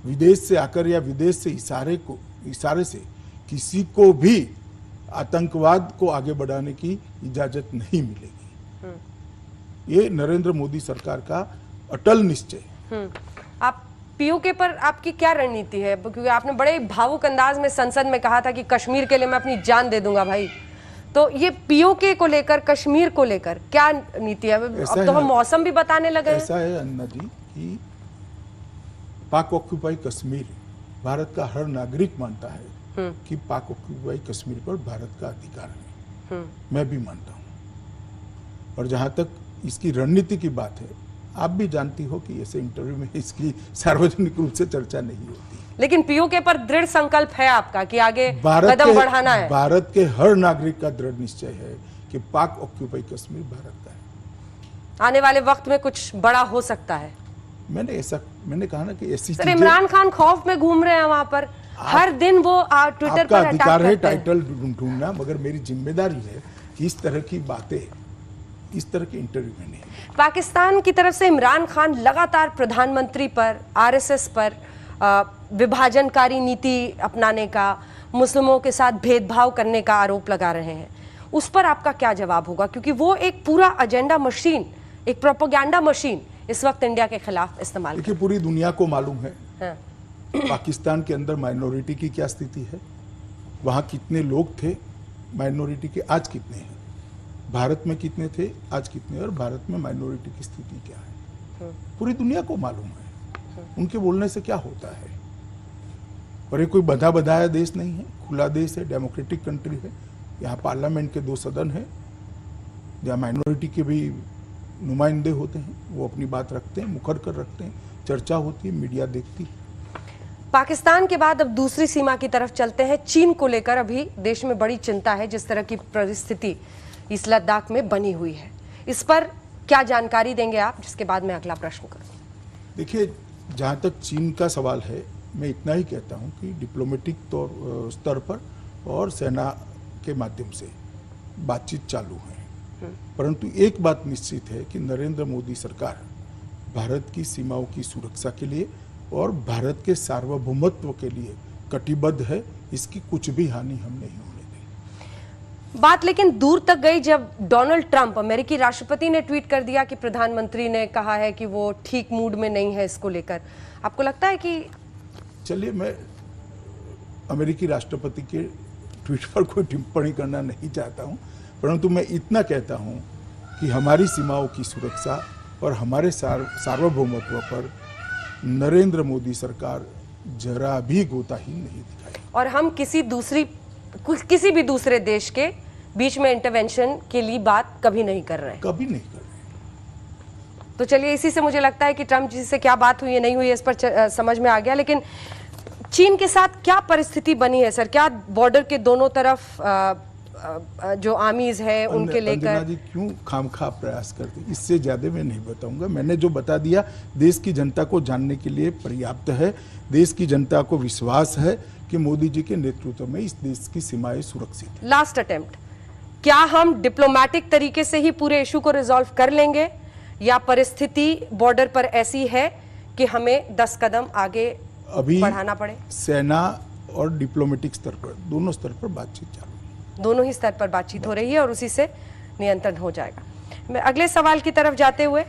विदेश से आकर या विदेश से इशारे से किसी को भी आतंकवाद को आगे बढ़ाने की इजाजत नहीं मिलेगी। ये नरेंद्र मोदी सरकार का अटल निश्चय। आप पीओके पर आपकी क्या रणनीति है? क्योंकि आपने बड़े भावुक अंदाज में संसद में कहा था कि कश्मीर के लिए मैं अपनी जान दे दूंगा भाई। तो ये पीओके को लेकर, कश्मीर को लेकर क्या नीति है? अब तो हम मौसम भी बताने लगे हैं। ऐसा है अन्ना जी कि पाक ऑक्यूपाई कश्मीर, भारत का हर नागरिक मानता है कि पाक ऑक्यूपाई कश्मीर पर भारत का अधिकार है। मैं भी मानता हूं। और जहां तक इसकी रणनीति की बात है, आप भी जानती हो कि ऐसे इंटरव्यू में इसकी सार्वजनिक रूप से चर्चा नहीं होती। लेकिन पीओके पर दृढ़ संकल्प है आपका कि आगे कदम बढ़ाना है? भारत के हर नागरिक का दृढ़ निश्चय है कि पाक ऑक्यूपाई कश्मीर भारत का है। आने वाले वक्त में कुछ बड़ा हो सकता है। मैंने कहा ना कि ऐसी सर, इमरान खान खौफ में घूम रहे हैं वहां पर, हर दिन वो ट्विटर पर अधिकार है टाइटल ढूंढना, मगर मेरी जिम्मेदारी है कि इस तरह की बातें इस तरह के इंटरव्यू में नहीं। पाकिस्तान की तरफ से इमरान खान लगातार प्रधानमंत्री पर, आरएसएस पर विभाजनकारी नीति अपनाने का, मुस्लिमों के साथ भेदभाव करने का आरोप लगा रहे हैं। उस पर आपका क्या जवाब होगा? क्योंकि वो एक पूरा एजेंडा मशीन, एक प्रोपेगेंडा मशीन इस वक्त इंडिया के खिलाफ इस्तेमाल। देखिए, पूरी दुनिया को मालूम है पाकिस्तान के अंदर माइनॉरिटी की क्या स्थिति है, वहां कितने लोग थे माइनॉरिटी के, आज कितने हैं, भारत में कितने थे, आज कितने, और भारत में माइनॉरिटी की स्थिति क्या है, पूरी दुनिया को मालूम है। उनके बोलने से क्या होता है? और ये कोई बंधा बंधाया देश नहीं है, खुला देश है, डेमोक्रेटिक कंट्री है। यहाँ पार्लियामेंट के 2 सदन है, जहाँ माइनॉरिटी के भी नुमाइंदे होते हैं, वो अपनी बात रखते हैं, मुखर कर रखते हैं, चर्चा होती है, मीडिया देखती है। पाकिस्तान के बाद अब दूसरी सीमा की तरफ चलते हैं। चीन को लेकर अभी देश में बड़ी चिंता है, जिस तरह की परिस्थिति इस लद्दाख में बनी हुई है। इस पर क्या जानकारी देंगे आप, जिसके बाद मैं अगला प्रश्न करूं? देखिए, जहाँ तक चीन का सवाल है, मैं इतना ही कहता हूँ कि डिप्लोमेटिक स्तर पर और सेना के माध्यम से बातचीत चालू है। परंतु एक बात निश्चित है कि नरेंद्र मोदी सरकार भारत की सीमाओं की सुरक्षा के लिए और भारत के सार्वभौमत्व के लिए कटिबद्ध है। इसकी कुछ भी हानि हम नहीं होने देंगे। बात लेकिन दूर तक गई जब डोनाल्ड ट्रंप, अमेरिकी राष्ट्रपति, ने ट्वीट कर दिया कि प्रधानमंत्री ने कहा है कि वो ठीक मूड में नहीं है इसको लेकर। आपको लगता है कि? चलिए, मैं अमेरिकी राष्ट्रपति के ट्वीट पर कोई टिप्पणी करना नहीं चाहता हूं, परंतु मैं इतना कहता हूं कि हमारी सीमाओं की सुरक्षा और हमारे सार्वभौमत्व पर नरेंद्र मोदी सरकार जरा भी कोताही नहीं दिखाई। और हम किसी भी दूसरे देश के बीच में इंटरवेंशन के लिए बात कभी नहीं कर रहे हैं। कभी नहीं कर रहे। तो चलिए, इसी से मुझे लगता है कि ट्रंप जी से क्या बात हुई है, नहीं हुई है, इस पर समझ में आ गया। लेकिन चीन के साथ क्या परिस्थिति बनी है सर? क्या बॉर्डर के दोनों तरफ जो आर्मीज है उनके अंजना लेकर। जी क्यों खामखा प्रयास करते, इससे ज्यादा मैं नहीं बताऊंगा। मैंने जो बता दिया देश की जनता को जानने के लिए पर्याप्त है। देश की जनता को विश्वास है कि मोदी जी के नेतृत्व में इस देश की सीमाएं सुरक्षित है। लास्ट अटेम्प्ट, क्या हम डिप्लोमेटिक तरीके से ही पूरे इशू को रिजॉल्व कर लेंगे या परिस्थिति बॉर्डर पर ऐसी है कि हमें 10 कदम आगे अभी बढ़ाना पड़े? सेना और डिप्लोमेटिक स्तर पर, दोनों स्तर पर बातचीत चालू है। दोनों ही स्तर पर बातचीत हो रही है और उसी से नियंत्रण हो जाएगा। मैं अगले सवाल की तरफ जाते हुए,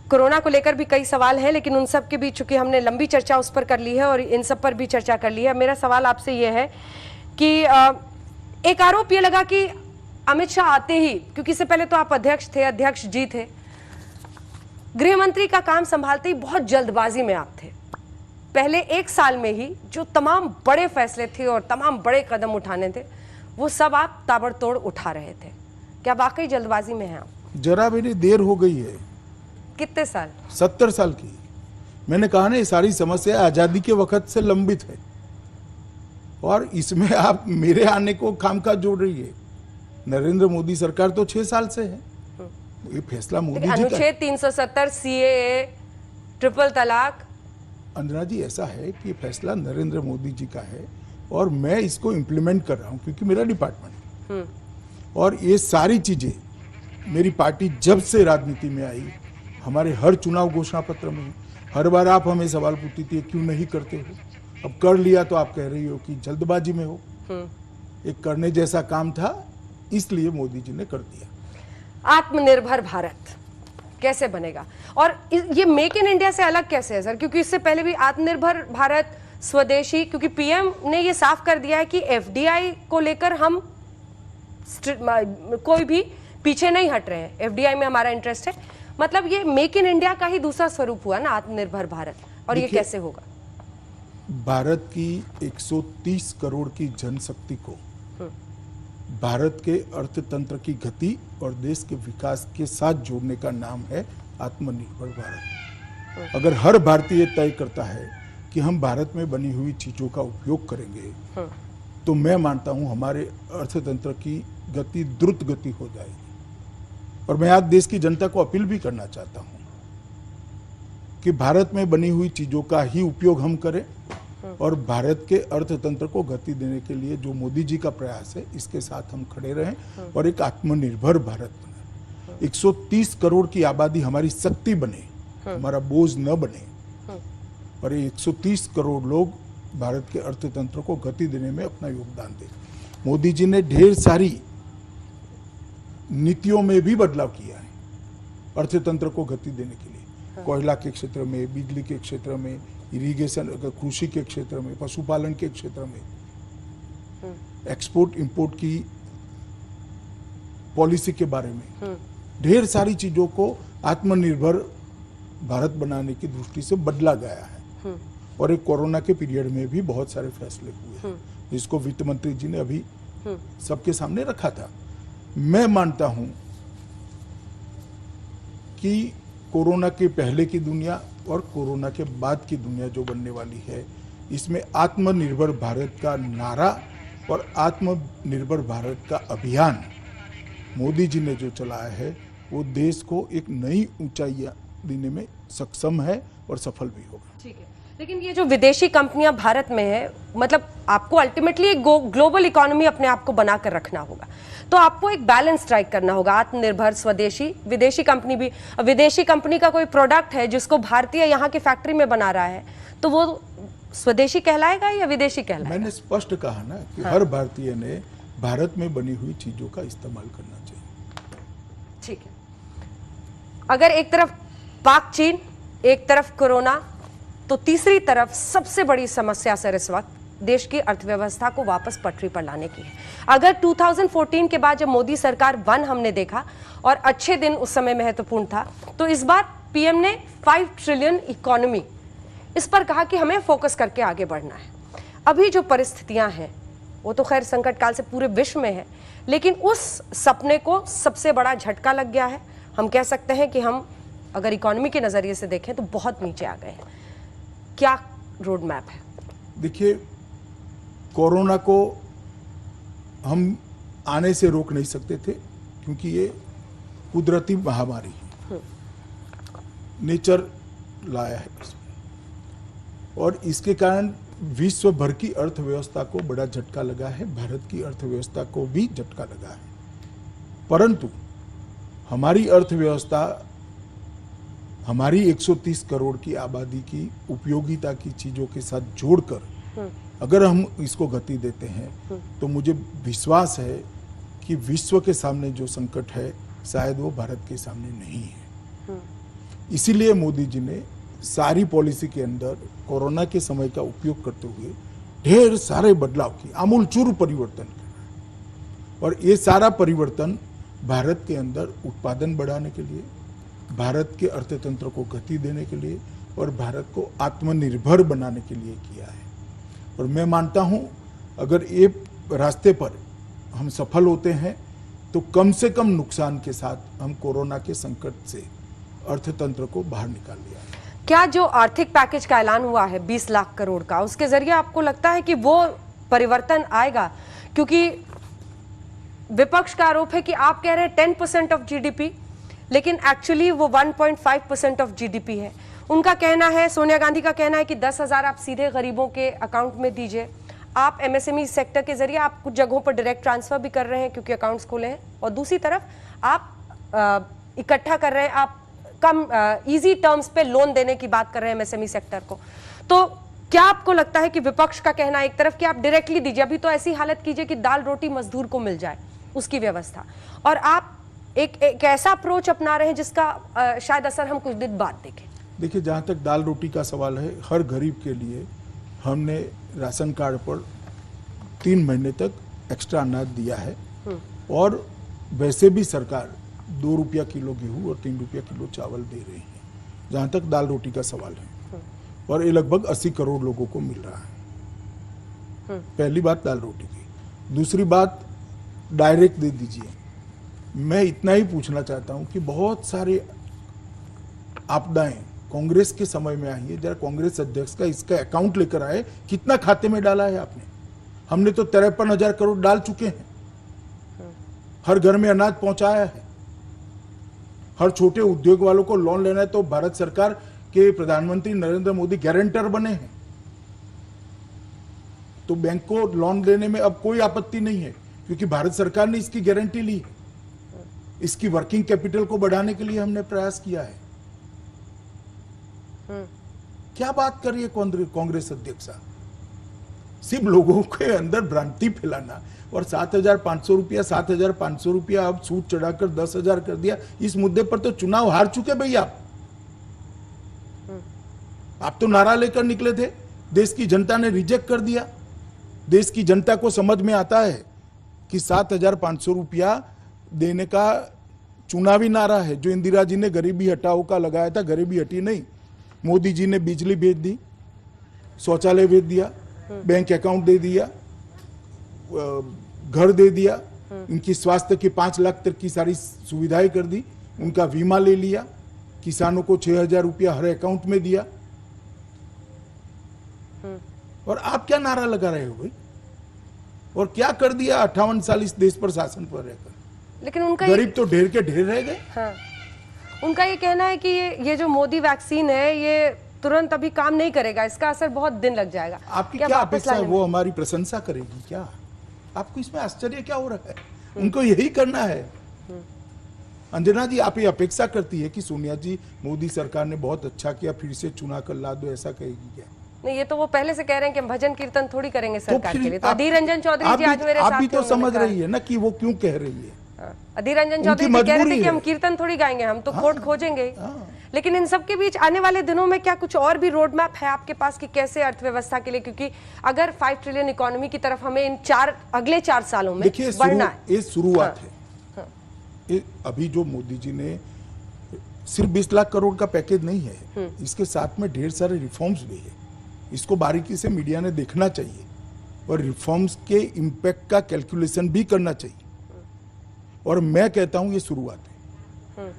कोरोना को लेकर भी कई सवाल हैं, लेकिन उन सब के बीच चूंकि हमने लंबी चर्चा उस पर कर ली है और इन सब पर भी चर्चा कर ली है, मेरा सवाल आपसे यह है कि एक आरोप ये लगा कि अमित शाह आते ही, क्योंकि इससे पहले तो आप अध्यक्ष थे, अध्यक्ष जी थे, गृह मंत्री का काम संभालते ही बहुत जल्दबाजी में आप थे। पहले 1 साल में ही जो तमाम बड़े फैसले थे और तमाम बड़े कदम उठाने थे वो सब आप ताबड़तोड़ उठा रहे थे। क्या वाकई जल्दबाजी में हैं आप? जरा मेरी देर हो गई है। कितने साल? 70 साल की। मैंने कहा ना, ये सारी समस्या आजादी के वक्त से लंबित है और इसमें आप मेरे आने को खामखा जोड़ रही है। नरेंद्र मोदी सरकार तो 6 साल से है। ये फैसला मोदी जी का। अनुच्छेद 370, सीएए, ट्रिपल तलाक। अंजना जी, ऐसा है कि ये फैसला नरेंद्र मोदी जी का है और मैं इसको इम्प्लीमेंट कर रहा हूं क्योंकि मेरा डिपार्टमेंट है। और ये सारी चीजें मेरी पार्टी जब से राजनीति में आई, हमारे हर चुनाव घोषणा पत्र में, हर बार आप हमें सवाल पूछती थी क्यों नहीं करते हो, अब कर लिया तो आप कह रही हो कि जल्दबाजी में हो। एक करने जैसा काम था, इसलिए मोदी जी ने कर दिया। आत्मनिर्भर भारत कैसे बनेगा और ये मेक इन इंडिया से अलग कैसे है सर? क्योंकि इससे पहले भी आत्मनिर्भर भारत, स्वदेशी, क्योंकि पीएम ने ये साफ कर दिया है कि एफडीआई को लेकर हम कोई भी पीछे नहीं हट रहे हैं, एफडीआई में हमारा इंटरेस्ट है। मतलब ये मेक इन इंडिया का ही दूसरा स्वरूप हुआ ना आत्मनिर्भर भारत, और ये कैसे होगा? भारत की 130 करोड़ की जनशक्ति को भारत के अर्थतंत्र की गति और देश के विकास के साथ जोड़ने का नाम है आत्मनिर्भर भारत। अगर हर भारतीय तय करता है कि हम भारत में बनी हुई चीजों का उपयोग करेंगे, तो मैं मानता हूं हमारे अर्थतंत्र की गति द्रुत गति हो जाएगी। और मैं आज देश की जनता को अपील भी करना चाहता हूं कि भारत में बनी हुई चीजों का ही उपयोग हम करें और भारत के अर्थतंत्र को गति देने के लिए जो मोदी जी का प्रयास है, इसके साथ हम खड़े रहें और एक आत्मनिर्भर भारत बने। 130 करोड़ की आबादी हमारी शक्ति बने, हमारा बोझ न बने, और ये 130 करोड़ लोग भारत के अर्थतंत्र को गति देने में अपना योगदान दें। मोदी जी ने ढेर सारी नीतियों में भी बदलाव किया है अर्थतंत्र को गति देने के लिए। कोयला के क्षेत्र में, बिजली के क्षेत्र में, इरिगेशन, कृषि के क्षेत्र में, पशुपालन के क्षेत्र में, एक्सपोर्ट इंपोर्ट की पॉलिसी के बारे में, ढेर सारी चीजों को आत्मनिर्भर भारत बनाने की दृष्टि से बदला गया है। और एक कोरोना के पीरियड में भी बहुत सारे फैसले हुए जिसको वित्त मंत्री जी ने अभी सबके सामने रखा था। मैं मानता हूं कि कोरोना के पहले की दुनिया और कोरोना के बाद की दुनिया जो बनने वाली है, इसमें आत्मनिर्भर भारत का नारा और आत्मनिर्भर भारत का अभियान मोदी जी ने जो चलाया है, वो देश को एक नई ऊंचाइयां देने में सक्षम है और सफल भी होगा। ठीक है, लेकिन ये जो विदेशी कंपनियां भारत में है, मतलब आपको अल्टीमेटली एक ग्लोबल इकोनॉमी अपने आप को बनाकर रखना होगा, तो आपको एक बैलेंस स्ट्राइक करना होगा, आत्मनिर्भर, स्वदेशी। विदेशी कंपनी भी, विदेशी कंपनी का कोई प्रोडक्ट है जिसको भारतीय यहाँ की फैक्ट्री में बना रहा है, तो वो स्वदेशी कहलाएगा या विदेशी कहलाएगा? मैंने स्पष्ट कहा ना कि हर भारतीय ने भारत में बनी हुई चीजों का इस्तेमाल करना चाहिए। ठीक है, अगर एक तरफ पाक चीन, एक तरफ कोरोना, तो तीसरी तरफ सबसे बड़ी समस्या सर इस वक्त देश की अर्थव्यवस्था को वापस पटरी पर लाने की है। अगर 2014 के बाद जब मोदी सरकार बन हमने देखा और अच्छे दिन उस समय महत्वपूर्ण था, तो इस बार पीएम ने 5 ट्रिलियन इकोनॉमी, इस पर कहा कि हमें फोकस करके आगे बढ़ना है। अभी जो परिस्थितियां हैं वो तो खैर संकट काल से पूरे विश्व में है, लेकिन उस सपने को सबसे बड़ा झटका लग गया है। हम कह सकते हैं कि हम अगर इकोनॉमी के नजरिए से देखें तो बहुत नीचे आ गए हैं। क्या रोड मैप है? देखिए, कोरोना को हम आने से रोक नहीं सकते थे, क्योंकि ये कुदरती महामारी है, नेचर लाया है इसमें, और इसके कारण विश्व भर की अर्थव्यवस्था को बड़ा झटका लगा है, भारत की अर्थव्यवस्था को भी झटका लगा है। परंतु हमारी अर्थव्यवस्था हमारी 130 करोड़ की आबादी की उपयोगिता की चीजों के साथ जोड़कर अगर हम इसको गति देते हैं तो मुझे विश्वास है कि विश्व के सामने जो संकट है शायद वो भारत के सामने नहीं है। इसीलिए मोदी जी ने सारी पॉलिसी के अंदर कोरोना के समय का उपयोग करते हुए ढेर सारे बदलाव किए, आमूलचूर परिवर्तन किया, और ये सारा परिवर्तन भारत के अंदर उत्पादन बढ़ाने के लिए, भारत के अर्थतंत्र को गति देने के लिए और भारत को आत्मनिर्भर बनाने के लिए किया है। और मैं मानता हूं अगर ये रास्ते पर हम सफल होते हैं तो कम से कम नुकसान के साथ हम कोरोना के संकट से अर्थतंत्र को बाहर निकाल लिया है। क्या जो आर्थिक पैकेज का ऐलान हुआ है 20 लाख करोड़ का, उसके जरिए आपको लगता है कि वो परिवर्तन आएगा? क्योंकि विपक्ष का आरोप है कि आप कह रहे हैं 10% ऑफ जीडीपी, लेकिन एक्चुअली वो 1.5% ऑफ जीडीपी है। उनका कहना है, सोनिया गांधी का कहना है कि 10,000 आप सीधे गरीबों के अकाउंट में दीजिए। आप एमएसएमई सेक्टर के जरिए आप कुछ जगहों पर डायरेक्ट ट्रांसफर भी कर रहे हैं क्योंकि अकाउंट्स खोले हैं, और दूसरी तरफ आप इकट्ठा कर रहे हैं, आप कम इजी टर्म्स पे लोन देने की बात कर रहे हैं एमएसएमई सेक्टर को। तो क्या आपको लगता है कि विपक्ष का कहना एक तरफ कि आप डायरेक्टली दीजिए, अभी तो ऐसी हालत कीजिए कि दाल रोटी मजदूर को मिल जाए, उसकी व्यवस्था, और आप एक ऐसा अप्रोच अपना रहे हैं जिसका शायद असर हम कुछ दिन बाद देखें? देखिए, जहाँ तक दाल रोटी का सवाल है, हर गरीब के लिए हमने राशन कार्ड पर 3 महीने तक एक्स्ट्रा अनाज दिया है, और वैसे भी सरकार 2 रुपया किलो गेहूं और 3 रुपया किलो चावल दे रही है, जहाँ तक दाल रोटी का सवाल है, और ये लगभग 80 करोड़ लोगों को मिल रहा है। पहली बात दाल रोटी की। दूसरी बात, डायरेक्ट दे दीजिए। मैं इतना ही पूछना चाहता हूं कि बहुत सारे आपदाएं कांग्रेस के समय में आई है, जरा कांग्रेस अध्यक्ष का इसका अकाउंट लेकर आए, कितना खाते में डाला है आपने? हमने तो 53,000 करोड़ डाल चुके हैं, हर घर में अनाज पहुंचाया है, हर छोटे उद्योग वालों को लोन लेना है तो भारत सरकार के प्रधानमंत्री नरेंद्र मोदी गारंटर बने हैं, तो बैंक को लोन देने में अब कोई आपत्ति नहीं है, क्योंकि भारत सरकार ने इसकी गारंटी ली है। इसकी वर्किंग कैपिटल को बढ़ाने के लिए हमने प्रयास किया है। क्या बात कर रही है कांग्रेस अध्यक्षा? सिर्फ लोगों के अंदर भ्रांति फैलाना, और 7,500 रुपया 7,500 रुपया अब सूद चढ़ाकर 10,000 कर दिया। इस मुद्दे पर तो चुनाव हार चुके भैया। आप तो नारा लेकर निकले थे, देश की जनता ने रिजेक्ट कर दिया। देश की जनता को समझ में आता है कि 7,500 रुपया देने का चुनावी नारा है। जो इंदिरा जी ने गरीबी हटाओ का लगाया था, गरीबी हटी नहीं। मोदी जी ने बिजली भेज दी, शौचालय भेज दिया, बैंक अकाउंट दे दिया, घर दे दिया, इनकी स्वास्थ्य की 5 लाख तक की सारी सुविधाएं कर दी, उनका बीमा ले लिया, किसानों को 6,000 रुपया हर अकाउंट में दिया। और आप क्या नारा लगा रहे हो भाई? और क्या कर दिया 58 साल इस देश पर शासन पर रहकर? लेकिन उनका गरीब तो ढेर के ढेर रह गए। हाँ, उनका ये कहना है कि ये जो मोदी वैक्सीन है ये तुरंत अभी काम नहीं करेगा, इसका असर बहुत दिन लग जाएगा। आपकी क्या अपेक्षा है? वो हमारी प्रशंसा करेगी क्या? आपको इसमें आश्चर्य क्या हो रहा है? उनको यही करना है। अंजना जी, आप ये अपेक्षा करती है कि सोनिया जी मोदी सरकार ने बहुत अच्छा किया, फिर से चुना कर ला दो, ऐसा कहेगी क्या? नहीं, ये तो वो पहले से कह रहे हैं कि हम भजन कीर्तन थोड़ी करेंगे सरकार के लिए। तो अधीर रंजन चौधरी जी आज मेरे साथ आप भी तो समझ रही है ना कि वो क्यों कह रही है। अधीर रंजन चौधरी जी कह रहे थे कि हम कीर्तन थोड़ी गाएंगे, हम तो कोर्ट खोजेंगे। लेकिन इन सब के बीच आने वाले दिनों में क्या कुछ और भी रोड मैप है आपके पास कि कैसे अर्थव्यवस्था के लिए, क्योंकि अगर 5 ट्रिलियन इकोनॉमी की तरफ हमें इन अगले 4 सालों में बढ़ना है। ये शुरुआत है। ये अभी जो मोदी जी ने सिर्फ 20 लाख करोड़ का पैकेज नहीं है, इसके साथ में ढेर सारे रिफॉर्म्स भी है। इसको बारीकी से मीडिया ने देखना चाहिए और रिफॉर्म्स के इम्पैक्ट का कैलकुलेशन भी करना चाहिए। और मैं कहता हूं ये शुरुआत है।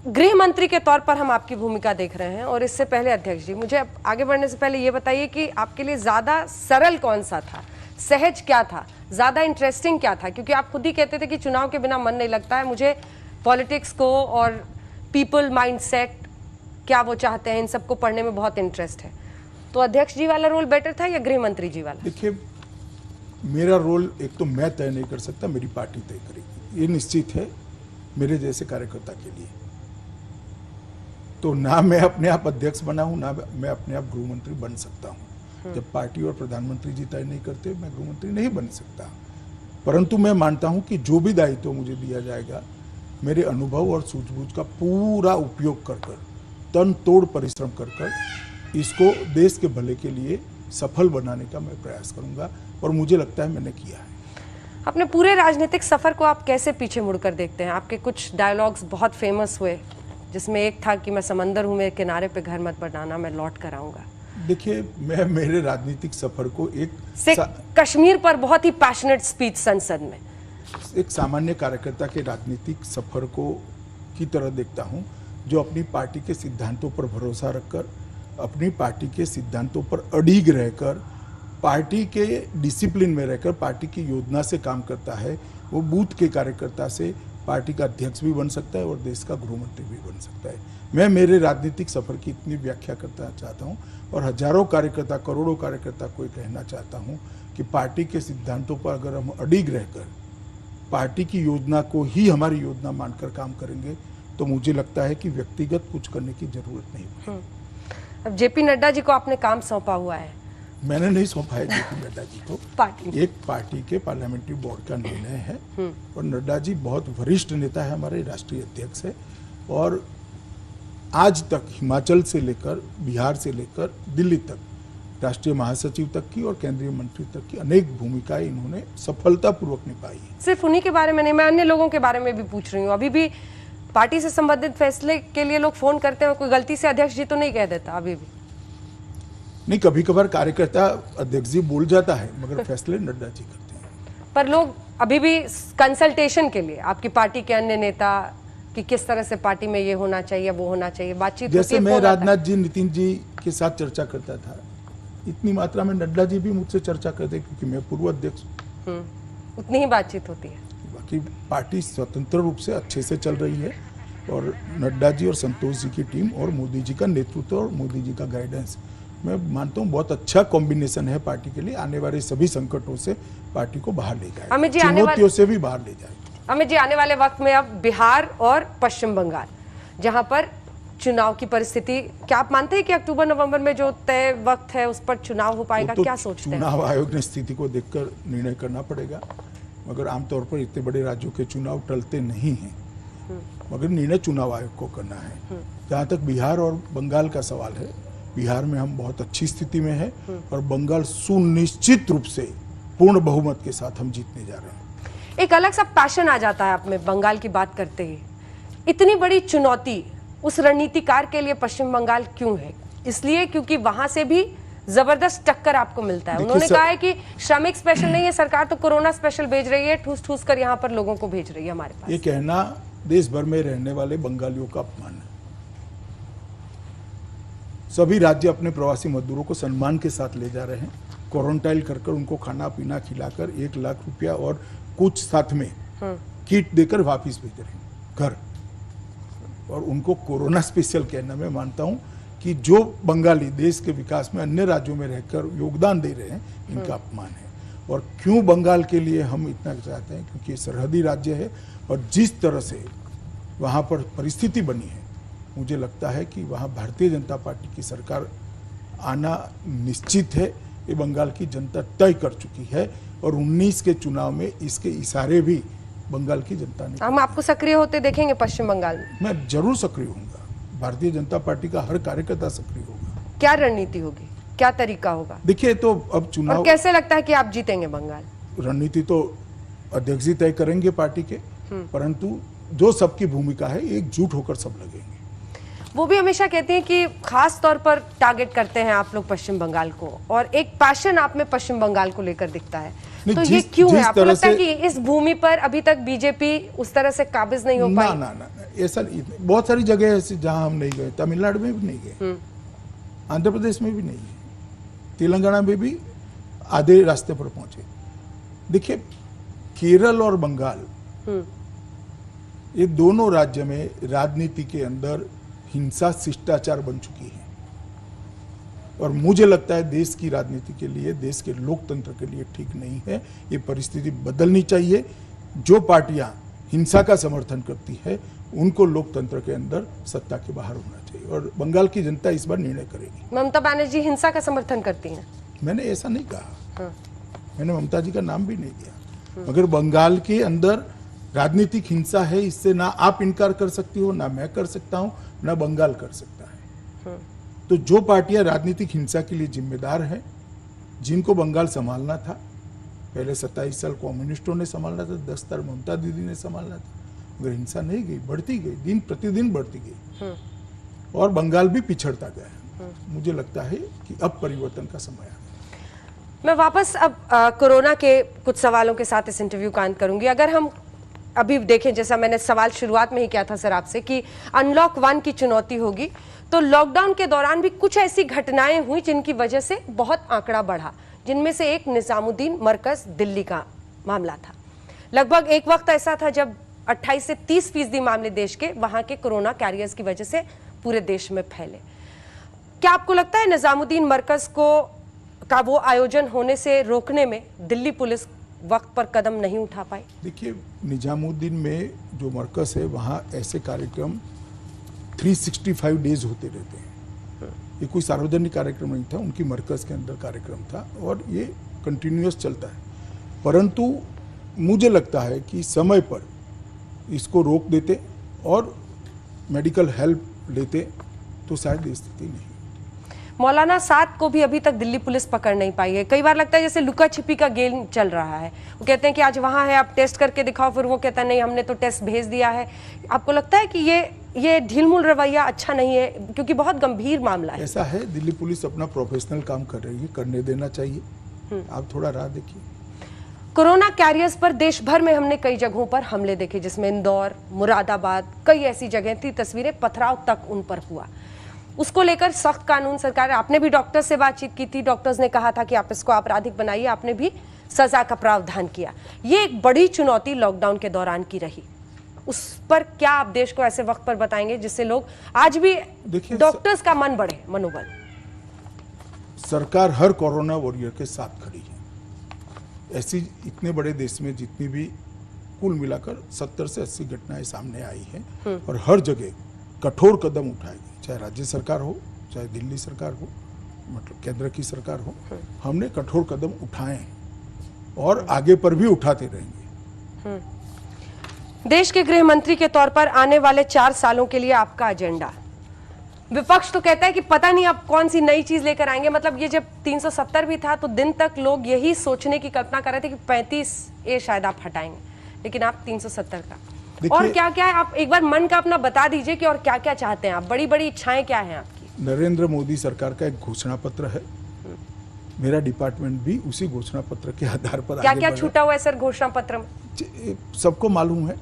गृह मंत्री के तौर पर हम आपकी भूमिका देख रहे हैं, और इससे पहले अध्यक्ष जी, मुझे आगे बढ़ने से पहले ये बताइए कि आपके लिए ज्यादा सरल कौन सा था, सहज क्या था, ज्यादा इंटरेस्टिंग क्या था? क्योंकि आप खुद ही कहते थे कि चुनाव के बिना मन नहीं लगता है, मुझे पॉलिटिक्स को और पीपल माइंडसेट क्या वो चाहते हैं इन सबको पढ़ने में बहुत इंटरेस्ट है। तो अध्यक्ष जी वाला रोल बेटर था या गृह मंत्री जी वाला? देखिए, मेरा रोल एक तो मैं तय नहीं कर सकता, मेरी पार्टी तय करेगी, ये निश्चित है मेरे जैसे कार्यकर्ता के लिए। तो ना मैं अपने आप अध्यक्ष बना हूं, ना मैं अपने आप गृह मंत्री बन सकता हूं। जब पार्टी और प्रधानमंत्री जी तय नहीं करते, मैं गृह मंत्री नहीं बन सकता। परंतु मैं मानता हूं कि जो भी दायित्व मुझे दिया जाएगा, मेरे अनुभव और सूझबूझ का पूरा उपयोग कर तन तोड़ परिश्रम कर इसको देश के भले के लिए सफल बनाने का मैं प्रयास करूंगा, और मुझे लगता है मैंने किया है। अपने पूरे राजनीतिक सफर को आप कैसे पीछे मुड़कर देखते हैं? आपके कुछ डायलॉग्स बहुत फेमस हुए, जिसमें एक था कि मैं समंदर हूं, मेरे किनारे पे घर मत बनाना, मैं लौट कर आऊंगा। देखिए, मैं मेरे राजनीतिक सफर को कश्मीर पर बहुत ही पैशनेट स्पीच संसद में एक सामान्य कार्यकर्ता के राजनीतिक सफर को की तरह देखता हूं, जो अपनी पार्टी के सिद्धांतों पर भरोसा रखकर, अपनी पार्टी के सिद्धांतों पर अड़िग रहकर, पार्टी के डिसिप्लिन में रहकर पार्टी की योजना से काम करता है। वो बूथ के कार्यकर्ता से पार्टी का अध्यक्ष भी बन सकता है और देश का गृह मंत्री भी बन सकता है। मैं मेरे राजनीतिक सफर की इतनी व्याख्या करना चाहता हूं, और हजारों कार्यकर्ता, करोड़ों कार्यकर्ता को कहना चाहता हूं कि पार्टी के सिद्धांतों पर अगर हम अड़िग रहकर पार्टी की योजना को ही हमारी योजना मानकर काम करेंगे, तो मुझे लगता है कि व्यक्तिगत कुछ करने की जरूरत नहीं है। अब जेपी नड्डा जी को आपने काम सौंपा हुआ है। मैंने नहीं सौंपा है जेपी नड्डा जी को, पार्टी एक पार्टी के पार्लियामेंट्री बोर्ड का निर्णय है, और नड्डा जी बहुत वरिष्ठ नेता है, हमारे राष्ट्रीय अध्यक्ष है, और आज तक हिमाचल से लेकर, बिहार से लेकर दिल्ली तक, राष्ट्रीय महासचिव तक की और केंद्रीय मंत्री तक की अनेक भूमिकाएं इन्होंने सफलतापूर्वक निभाई है। सिर्फ उन्हीं के बारे में नहीं, मैं अन्य लोगों के बारे में भी पूछ रही हूँ। अभी भी पार्टी से संबंधित फैसले के लिए लोग फोन करते हैं, कोई गलती से अध्यक्ष जी तो नहीं कह देता? अभी भी नहीं, कभी कभार कार्यकर्ता अध्यक्ष जी बोल जाता है, मगर फैसले नड्डा जी करते हैं। पर लोग अभी भी कंसल्टेशन के लिए आपकी पार्टी के अन्य नेता कि किस तरह से पार्टी में ये होना चाहिए, वो होना चाहिए, बातचीत जैसे मैं राजनाथ जी, नितिन जी के साथ चर्चा करता था, इतनी मात्रा में नड्डा जी भी मुझसे चर्चा करते, क्योंकि मैं पूर्व अध्यक्ष हूं। उतनी ही बातचीत होती है। बाकी पार्टी स्वतंत्र रूप से अच्छे से चल रही है, और नड्डा जी और संतोष जी की टीम और मोदी जी का नेतृत्व और मोदी जी का गाइडेंस, मैं मानता हूँ बहुत अच्छा कॉम्बिनेशन है पार्टी के लिए। आने वाले सभी संकटों से पार्टी को बाहर ले जाए, चुनौतियों से भी बाहर ले जाए। अमित जी, आने वाले वक्त में अब बिहार और पश्चिम बंगाल, जहां पर चुनाव की परिस्थिति, क्या आप मानते हैं कि अक्टूबर नवंबर में जो तय वक्त है उस पर चुनाव हो पाएगा? क्या सोचते हैं? चुनाव आयोग ने स्थिति को देखकर निर्णय करना पड़ेगा, मगर आमतौर पर इतने बड़े राज्यों के चुनाव टलते नहीं हैं, मगर निर्णय चुनाव आयोग को करना है। जहाँ तक बिहार और बंगाल का सवाल है, बिहार में हम बहुत अच्छी स्थिति में है, और बंगाल सुनिश्चित रूप से पूर्ण बहुमत के साथ हम जीतने जा रहे हैं। एक अलग सा पैशन आ जाता है आप में बंगाल की बात करते ही। इतनी बड़ी चुनौती उस रणनीतिकार के लिए पश्चिम बंगाल क्यों है? इसलिए क्योंकि वहां से भी जबरदस्त टक्कर आपको मिलता है। उन्होंने कहा है कि श्रमिक स्पेशल नहीं है, सरकार तो कोरोना स्पेशल भेज रही है, ठूस ठूस कर यहाँ पर लोगों को भेज रही है हमारे पास। ये कहना देश भर में रहने वाले बंगालियों का अपमान है। सभी राज्य अपने प्रवासी मजदूरों को सम्मान के साथ ले जा रहे हैं, क्वारंटाइन कर उनको खाना पीना खिलाकर 1 लाख रुपया और कुछ साथ में किट देकर वापिस भेज रहे हैं घर। और उनको कोरोना स्पेशल कहना, मैं मानता हूं कि जो बंगाली देश के विकास में अन्य राज्यों में रहकर योगदान दे रहे हैं, इनका अपमान है। और क्यों बंगाल के लिए हम इतना चाहते हैं? क्योंकि सरहदी राज्य है, और जिस तरह से वहां पर परिस्थिति बनी है, मुझे लगता है कि वहां भारतीय जनता पार्टी की सरकार आना निश्चित है। ये बंगाल की जनता तय कर चुकी है, और 19 के चुनाव में इसके इशारे भी बंगाल की जनता ने। हम आपको सक्रिय होते देखेंगे पश्चिम बंगाल में? मैं जरूर सक्रिय होऊंगा। भारतीय जनता पार्टी का हर कार्यकर्ता सक्रिय होगा। क्या रणनीति होगी, क्या तरीका होगा? देखिए, तो अब चुनाव, और कैसे लगता है कि आप जीतेंगे बंगाल? रणनीति तो अध्यक्ष जी तय करेंगे पार्टी के, परंतु जो सबकी भूमिका है, एकजुट होकर सब लगेंगे। वो भी हमेशा कहती हैं कि खास तौर पर टारगेट करते हैं आप लोग पश्चिम बंगाल को, और एक पैशन आप में पश्चिम बंगाल को लेकर दिखता है। तो ये क्यों है? आपको लगता है कि इस भूमि पर अभी तक बीजेपी उस तरह से काबिज नहीं हो पाई? ना, ऐसा बहुत सारी जगह ऐसी जहां हम नहीं गए। तमिलनाडु में भी नहीं गए, आंध्र प्रदेश में भी नहीं गए, तेलंगाना में भी आधे रास्ते पर पहुंचे। देखिए, केरल और बंगाल ये दोनों राज्य में राजनीति के अंदर हिंसा शिष्टाचार बन चुकी है और मुझे लगता है देश की राजनीति के लिए, देश के लोकतंत्र के लिए ठीक नहीं है। ये परिस्थिति बदलनी चाहिए। जो पार्टियां हिंसा का समर्थन करती है उनको लोकतंत्र के अंदर सत्ता के बाहर होना चाहिए और बंगाल की जनता इस बार निर्णय करेगी। ममता बनर्जी हिंसा का समर्थन करती हैं? मैंने ऐसा नहीं कहा। मैंने ममता जी का नाम भी नहीं लिया। मगर बंगाल के अंदर राजनीतिक हिंसा है, इससे ना आप इनकार कर सकती हो, ना मैं कर सकता हूं, ना बंगाल कर सकता है। तो जो पार्टियां राजनीतिक हिंसा के लिए जिम्मेदार हैं, जिनको बंगाल संभालना था, पहले 27 साल कम्युनिस्टों ने संभालना था, 10 साल ममता दीदी ने संभालना था, मगर हिंसा नहीं गई, बढ़ती गई, दिन प्रतिदिन बढ़ती गई और बंगाल भी पिछड़ता गया। मुझे लगता है कि अब परिवर्तन का समय है। मैं वापस अब कोरोना के कुछ सवालों के साथ इस इंटरव्यू का अंत करूंगी। अगर हम अभी देखें, जैसा मैंने सवाल शुरुआत में ही किया था सर आपसे कि अनलॉक 1 की चुनौती होगी, तो लॉकडाउन के दौरान भी कुछ ऐसी घटनाएं हुई जिनकी वजह से बहुत आंकड़ा बढ़ा, जिनमें से एक निजामुद्दीन मरकज दिल्ली का मामला था। लगभग एक वक्त ऐसा था जब 28 से 30% मामले देश के वहां के कोरोना कैरियर्स की वजह से पूरे देश में फैले। क्या आपको लगता है निजामुद्दीन मरकज का वो आयोजन होने से रोकने में दिल्ली पुलिस वक्त पर कदम नहीं उठा पाई? देखिए, निजामुद्दीन में जो मरकज है वहाँ ऐसे कार्यक्रम 365 डेज होते रहते हैं। ये कोई सार्वजनिक कार्यक्रम नहीं था, उनकी मरकज के अंदर कार्यक्रम था और ये कंटिन्यूअस चलता है। परंतु मुझे लगता है कि समय पर इसको रोक देते और मेडिकल हेल्प लेते तो शायद ये स्थिति नहीं। मौलाना साद को भी अभी तक दिल्ली पुलिस पकड़ नहीं पाई है। कई बार लगता है जैसे लुका छिपी का गेम चल रहा है। वो कहते हैं कि आज वहां है, आप टेस्ट करके दिखाओ, फिर वो कहता है नहीं हमने तो टेस्ट भेज दिया है। आपको लगता है कि ये ढीलमुल रवैया अच्छा नहीं है, क्योंकि बहुत गंभीर मामला है? ऐसा है, दिल्ली पुलिस अपना प्रोफेशनल काम कर रही है, करने देना चाहिए। आप थोड़ा राह देखिए। कोरोना कैरियर्स पर देश भर में हमने कई जगहों पर हमले देखे, जिसमें इंदौर, मुरादाबाद, कई ऐसी जगह थी, तस्वीरें पथराव तक उन पर हुआ। उसको लेकर सख्त कानून सरकार, आपने भी डॉक्टर से बातचीत की थी, डॉक्टर्स ने कहा था कि आप इसको आपराधिक बनाइए, आपने भी सजा का प्रावधान किया। ये एक बड़ी चुनौती लॉकडाउन के दौरान की रही, उस पर क्या आप देश को ऐसे वक्त पर बताएंगे जिससे लोग आज भी डॉक्टर्स का मन बढ़े, मनोबल? सरकार हर कोरोना वॉरियर के साथ खड़ी है। ऐसी इतने बड़े देश में जितनी भी कुल मिलाकर 70 से 80 घटनाएं सामने आई हैं और हर जगह कठोर कदम उठाएगी, चाहे राज्य सरकार हो, चाहे दिल्ली सरकार हो, मतलब केंद्र की सरकार हो। हमने कठोर कदम उठाए हैं और आगे पर भी उठाते रहेंगे। देश के गृह मंत्री के तौर पर आने वाले 4 सालों के लिए आपका एजेंडा? विपक्ष तो कहता है कि पता नहीं आप कौन सी नई चीज लेकर आएंगे। मतलब ये जब 370 भी था तो दिन तक लोग यही सोचने की कल्पना कर रहे थे कि 35 ये शायद आप हटाएंगे, लेकिन आप 370 का। और क्या क्या है, आप एक बार मन का अपना बता दीजिए कि और क्या क्या चाहते हैं आप, बड़ी बड़ी इच्छाएं क्या हैं आपकी? नरेंद्र मोदी सरकार का एक घोषणा पत्र है, मेरा डिपार्टमेंट भी उसी घोषणा पत्र के आधार पर क्या क्या छूटा हुआ है सर घोषणा पत्र में? सबको मालूम है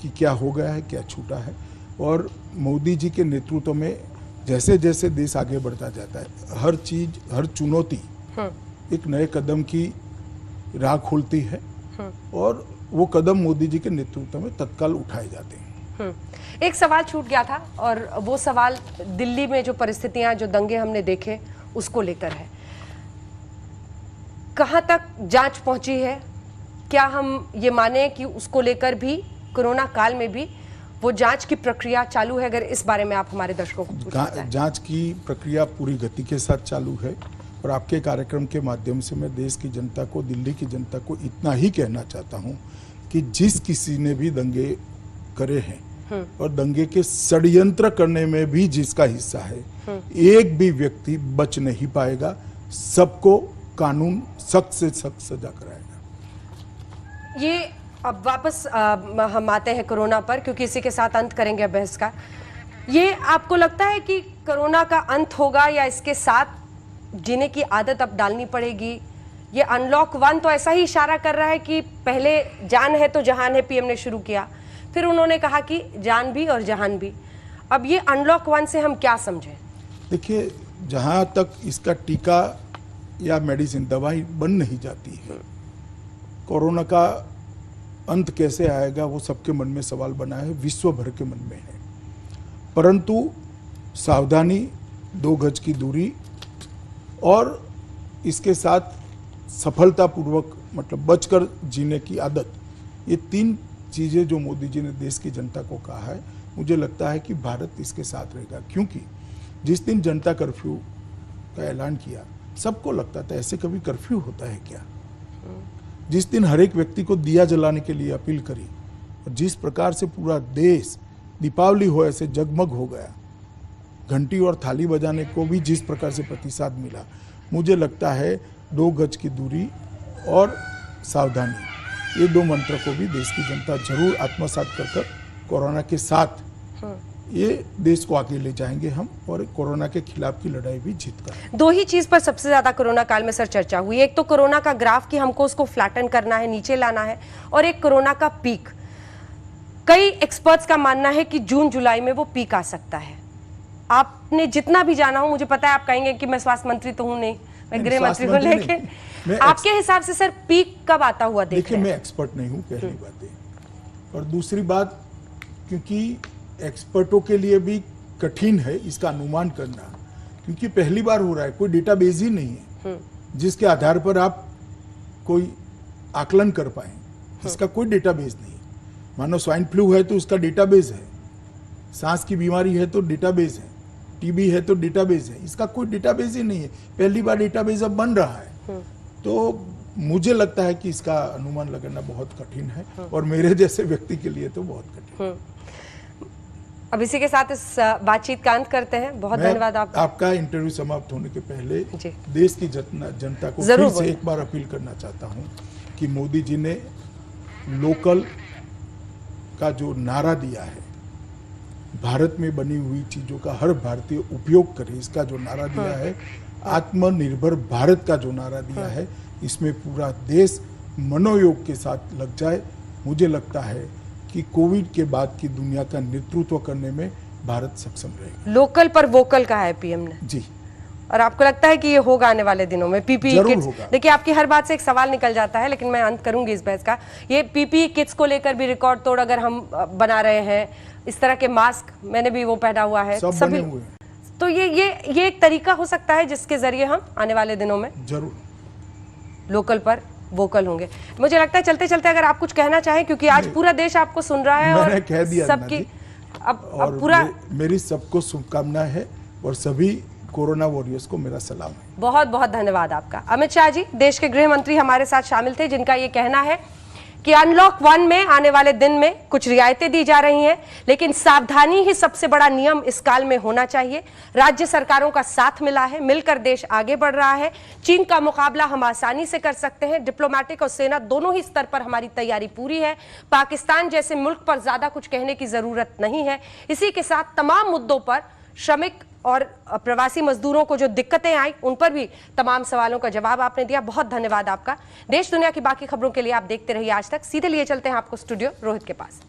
कि क्या हो गया है, क्या छूटा है। और मोदी जी के नेतृत्व में जैसे जैसे देश आगे बढ़ता जाता है, हर चीज, हर चुनौती एक नए कदम की राह खोलती है और वो कदम मोदी जी के नेतृत्व में तत्काल उठाए जाते हैं। एक सवाल छूट गया था और वो सवाल दिल्ली में जो परिस्थितियां, जो दंगे हमने देखे, उसको लेकर है। कहां तक जांच पहुंची है? क्या हम ये माने कि उसको लेकर भी कोरोना काल में भी वो जांच की प्रक्रिया चालू है? अगर इस बारे में आप हमारे दर्शकों को जांच की प्रक्रिया पूरी गति के साथ चालू है और आपके कार्यक्रम के माध्यम से मैं देश की जनता को, दिल्ली की जनता को इतना ही कहना चाहता हूं कि जिस किसी ने भी दंगे करे हैं और दंगे के षड्यंत्र करने में भी जिसका हिस्सा है, एक भी व्यक्ति बच नहीं पाएगा। सबको कानून सख्त से सख्त सजा कराएगा। ये अब वापस हम आते हैं कोरोना पर, क्योंकि इसी के साथ अंत करेंगे बहस का। ये आपको लगता है कि कोरोना का अंत होगा या इसके साथ जीने की आदत अब डालनी पड़ेगी? ये अनलॉक 1 तो ऐसा ही इशारा कर रहा है कि पहले जान है तो जहान है, पीएम ने शुरू किया, फिर उन्होंने कहा कि जान भी और जहान भी। अब ये अनलॉक 1 से हम क्या समझें? देखिए, जहां तक इसका टीका या मेडिसिन, दवाई बन नहीं जाती है, कोरोना का अंत कैसे आएगा वो सबके मन में सवाल बना है, विश्व भर के मन में है। परंतु सावधानी, 2 गज की दूरी और इसके साथ सफलतापूर्वक मतलब बचकर जीने की आदत, ये 3 चीज़ें जो मोदी जी ने देश की जनता को कहा है, मुझे लगता है कि भारत इसके साथ रहेगा। क्योंकि जिस दिन जनता कर्फ्यू का ऐलान किया, सबको लगता था ऐसे कभी कर्फ्यू होता है क्या। जिस दिन हर एक व्यक्ति को दिया जलाने के लिए अपील करी और जिस प्रकार से पूरा देश दीपावली हो ऐसे जगमग हो गया, घंटी और थाली बजाने को भी जिस प्रकार से प्रतिसाद मिला, मुझे लगता है 2 गज की दूरी और सावधानी, ये 2 मंत्र को भी देश की जनता जरूर आत्मसात कर कोरोना के साथ ये देश को आगे ले जाएंगे हम, और कोरोना के खिलाफ की लड़ाई भी जीत कर। 2 ही चीज पर सबसे ज्यादा कोरोना काल में सर चर्चा हुई। एक तो कोरोना का ग्राफ कि हमको उसको फ्लैटन करना है, नीचे लाना है, और एक कोरोना का पीक। कई एक्सपर्ट्स का मानना है कि जून जुलाई में वो पीक आ सकता है। आपने जितना भी जाना हो, मुझे पता है आप कहेंगे कि मैं स्वास्थ्य मंत्री तो हूं नहीं, मैं गृह मंत्री हूं, लेकिन आपके हिसाब से सर पीक कब आता हुआ देख देखिए, मैं एक्सपर्ट नहीं हूं, पहली बात है। और दूसरी बात, क्योंकि एक्सपर्टों के लिए भी कठिन है इसका अनुमान करना, क्योंकि पहली बार हो रहा है, कोई डेटाबेस ही नहीं है जिसके आधार पर आप कोई आकलन कर पाए। इसका कोई डेटाबेस नहीं है। मानो स्वाइन फ्लू है तो उसका डेटाबेस है, सांस की बीमारी है तो डेटाबेस है, टीबी है तो डेटाबेस है, इसका कोई डेटाबेस ही नहीं है। पहली बार डेटाबेस अब बन रहा है, तो मुझे लगता है कि इसका अनुमान लगाना बहुत कठिन है, और मेरे जैसे व्यक्ति के लिए तो बहुत कठिन है। अब इसी के साथ इस बातचीत का अंत करते हैं। बहुत धन्यवाद आपका इंटरव्यू समाप्त होने के पहले जी। देश की जनता को फिर से एक बार अपील करना चाहता हूं कि मोदी जी ने लोकल का जो नारा दिया है, भारत में बनी हुई चीजों का हर भारतीय उपयोग करे, इसका जो नारा दिया है, आत्मनिर्भर भारत का जो नारा दिया है, इसमें पूरा देश मनोयोग के साथ लग जाए। मुझे लगता है कि कोविड के बाद की दुनिया का नेतृत्व करने में भारत सक्षम रहेगा। लोकल पर वोकल कहा है पीएम ने जी, और आपको लगता है कि ये होगा आने वाले दिनों में? पीपीई किट्स, देखिए आपकी हर बात से एक सवाल निकल जाता है, लेकिन मैं अंत करूंगी इस बहस का। ये पीपीई किट्स को लेकर भी रिकॉर्ड तोड़ अगर हम बना रहे हैं, इस तरह के मास्क मैंने भी वो पहना हुआ है, सब बने हुए हैं। तो ये एक तरीका हो सकता है जिसके जरिए हम आने वाले दिनों में जरूर लोकल पर वोकल होंगे। मुझे लगता है चलते चलते अगर आप कुछ कहना चाहें, क्योंकि आज पूरा देश आपको सुन रहा है और कह दिया सबकी अब पूरा मेरी सबको शुभकामनाएं है, और सभी कोरोना वॉरियर्स को मेरा सलाम है। बहुत बहुत धन्यवाद आपका। अमित शाह जी, देश के गृह मंत्री हमारे साथ शामिल थे, जिनका ये कहना है कि अनलॉक 1 में आने वाले दिन में कुछ रियायतें दी जा रही हैं, लेकिन सावधानी ही सबसे बड़ा नियम इस काल में होना चाहिए। राज्य सरकारों का साथ मिला है, मिलकर देश आगे बढ़ रहा है। चीन का मुकाबला हम आसानी से कर सकते हैं। डिप्लोमेटिक और सेना दोनों ही स्तर पर हमारी तैयारी पूरी है। पाकिस्तान जैसे मुल्क पर ज्यादा कुछ कहने की जरूरत नहीं है। इसी के साथ तमाम मुद्दों पर, श्रमिक और प्रवासी मजदूरों को जो दिक्कतें आई, उन पर भी तमाम सवालों का जवाब आपने दिया। बहुत धन्यवाद आपका। देश दुनिया की बाकी खबरों के लिए आप देखते रहिए आज तक। सीधे लिए चलते हैं आपको स्टूडियो रोहित के पास।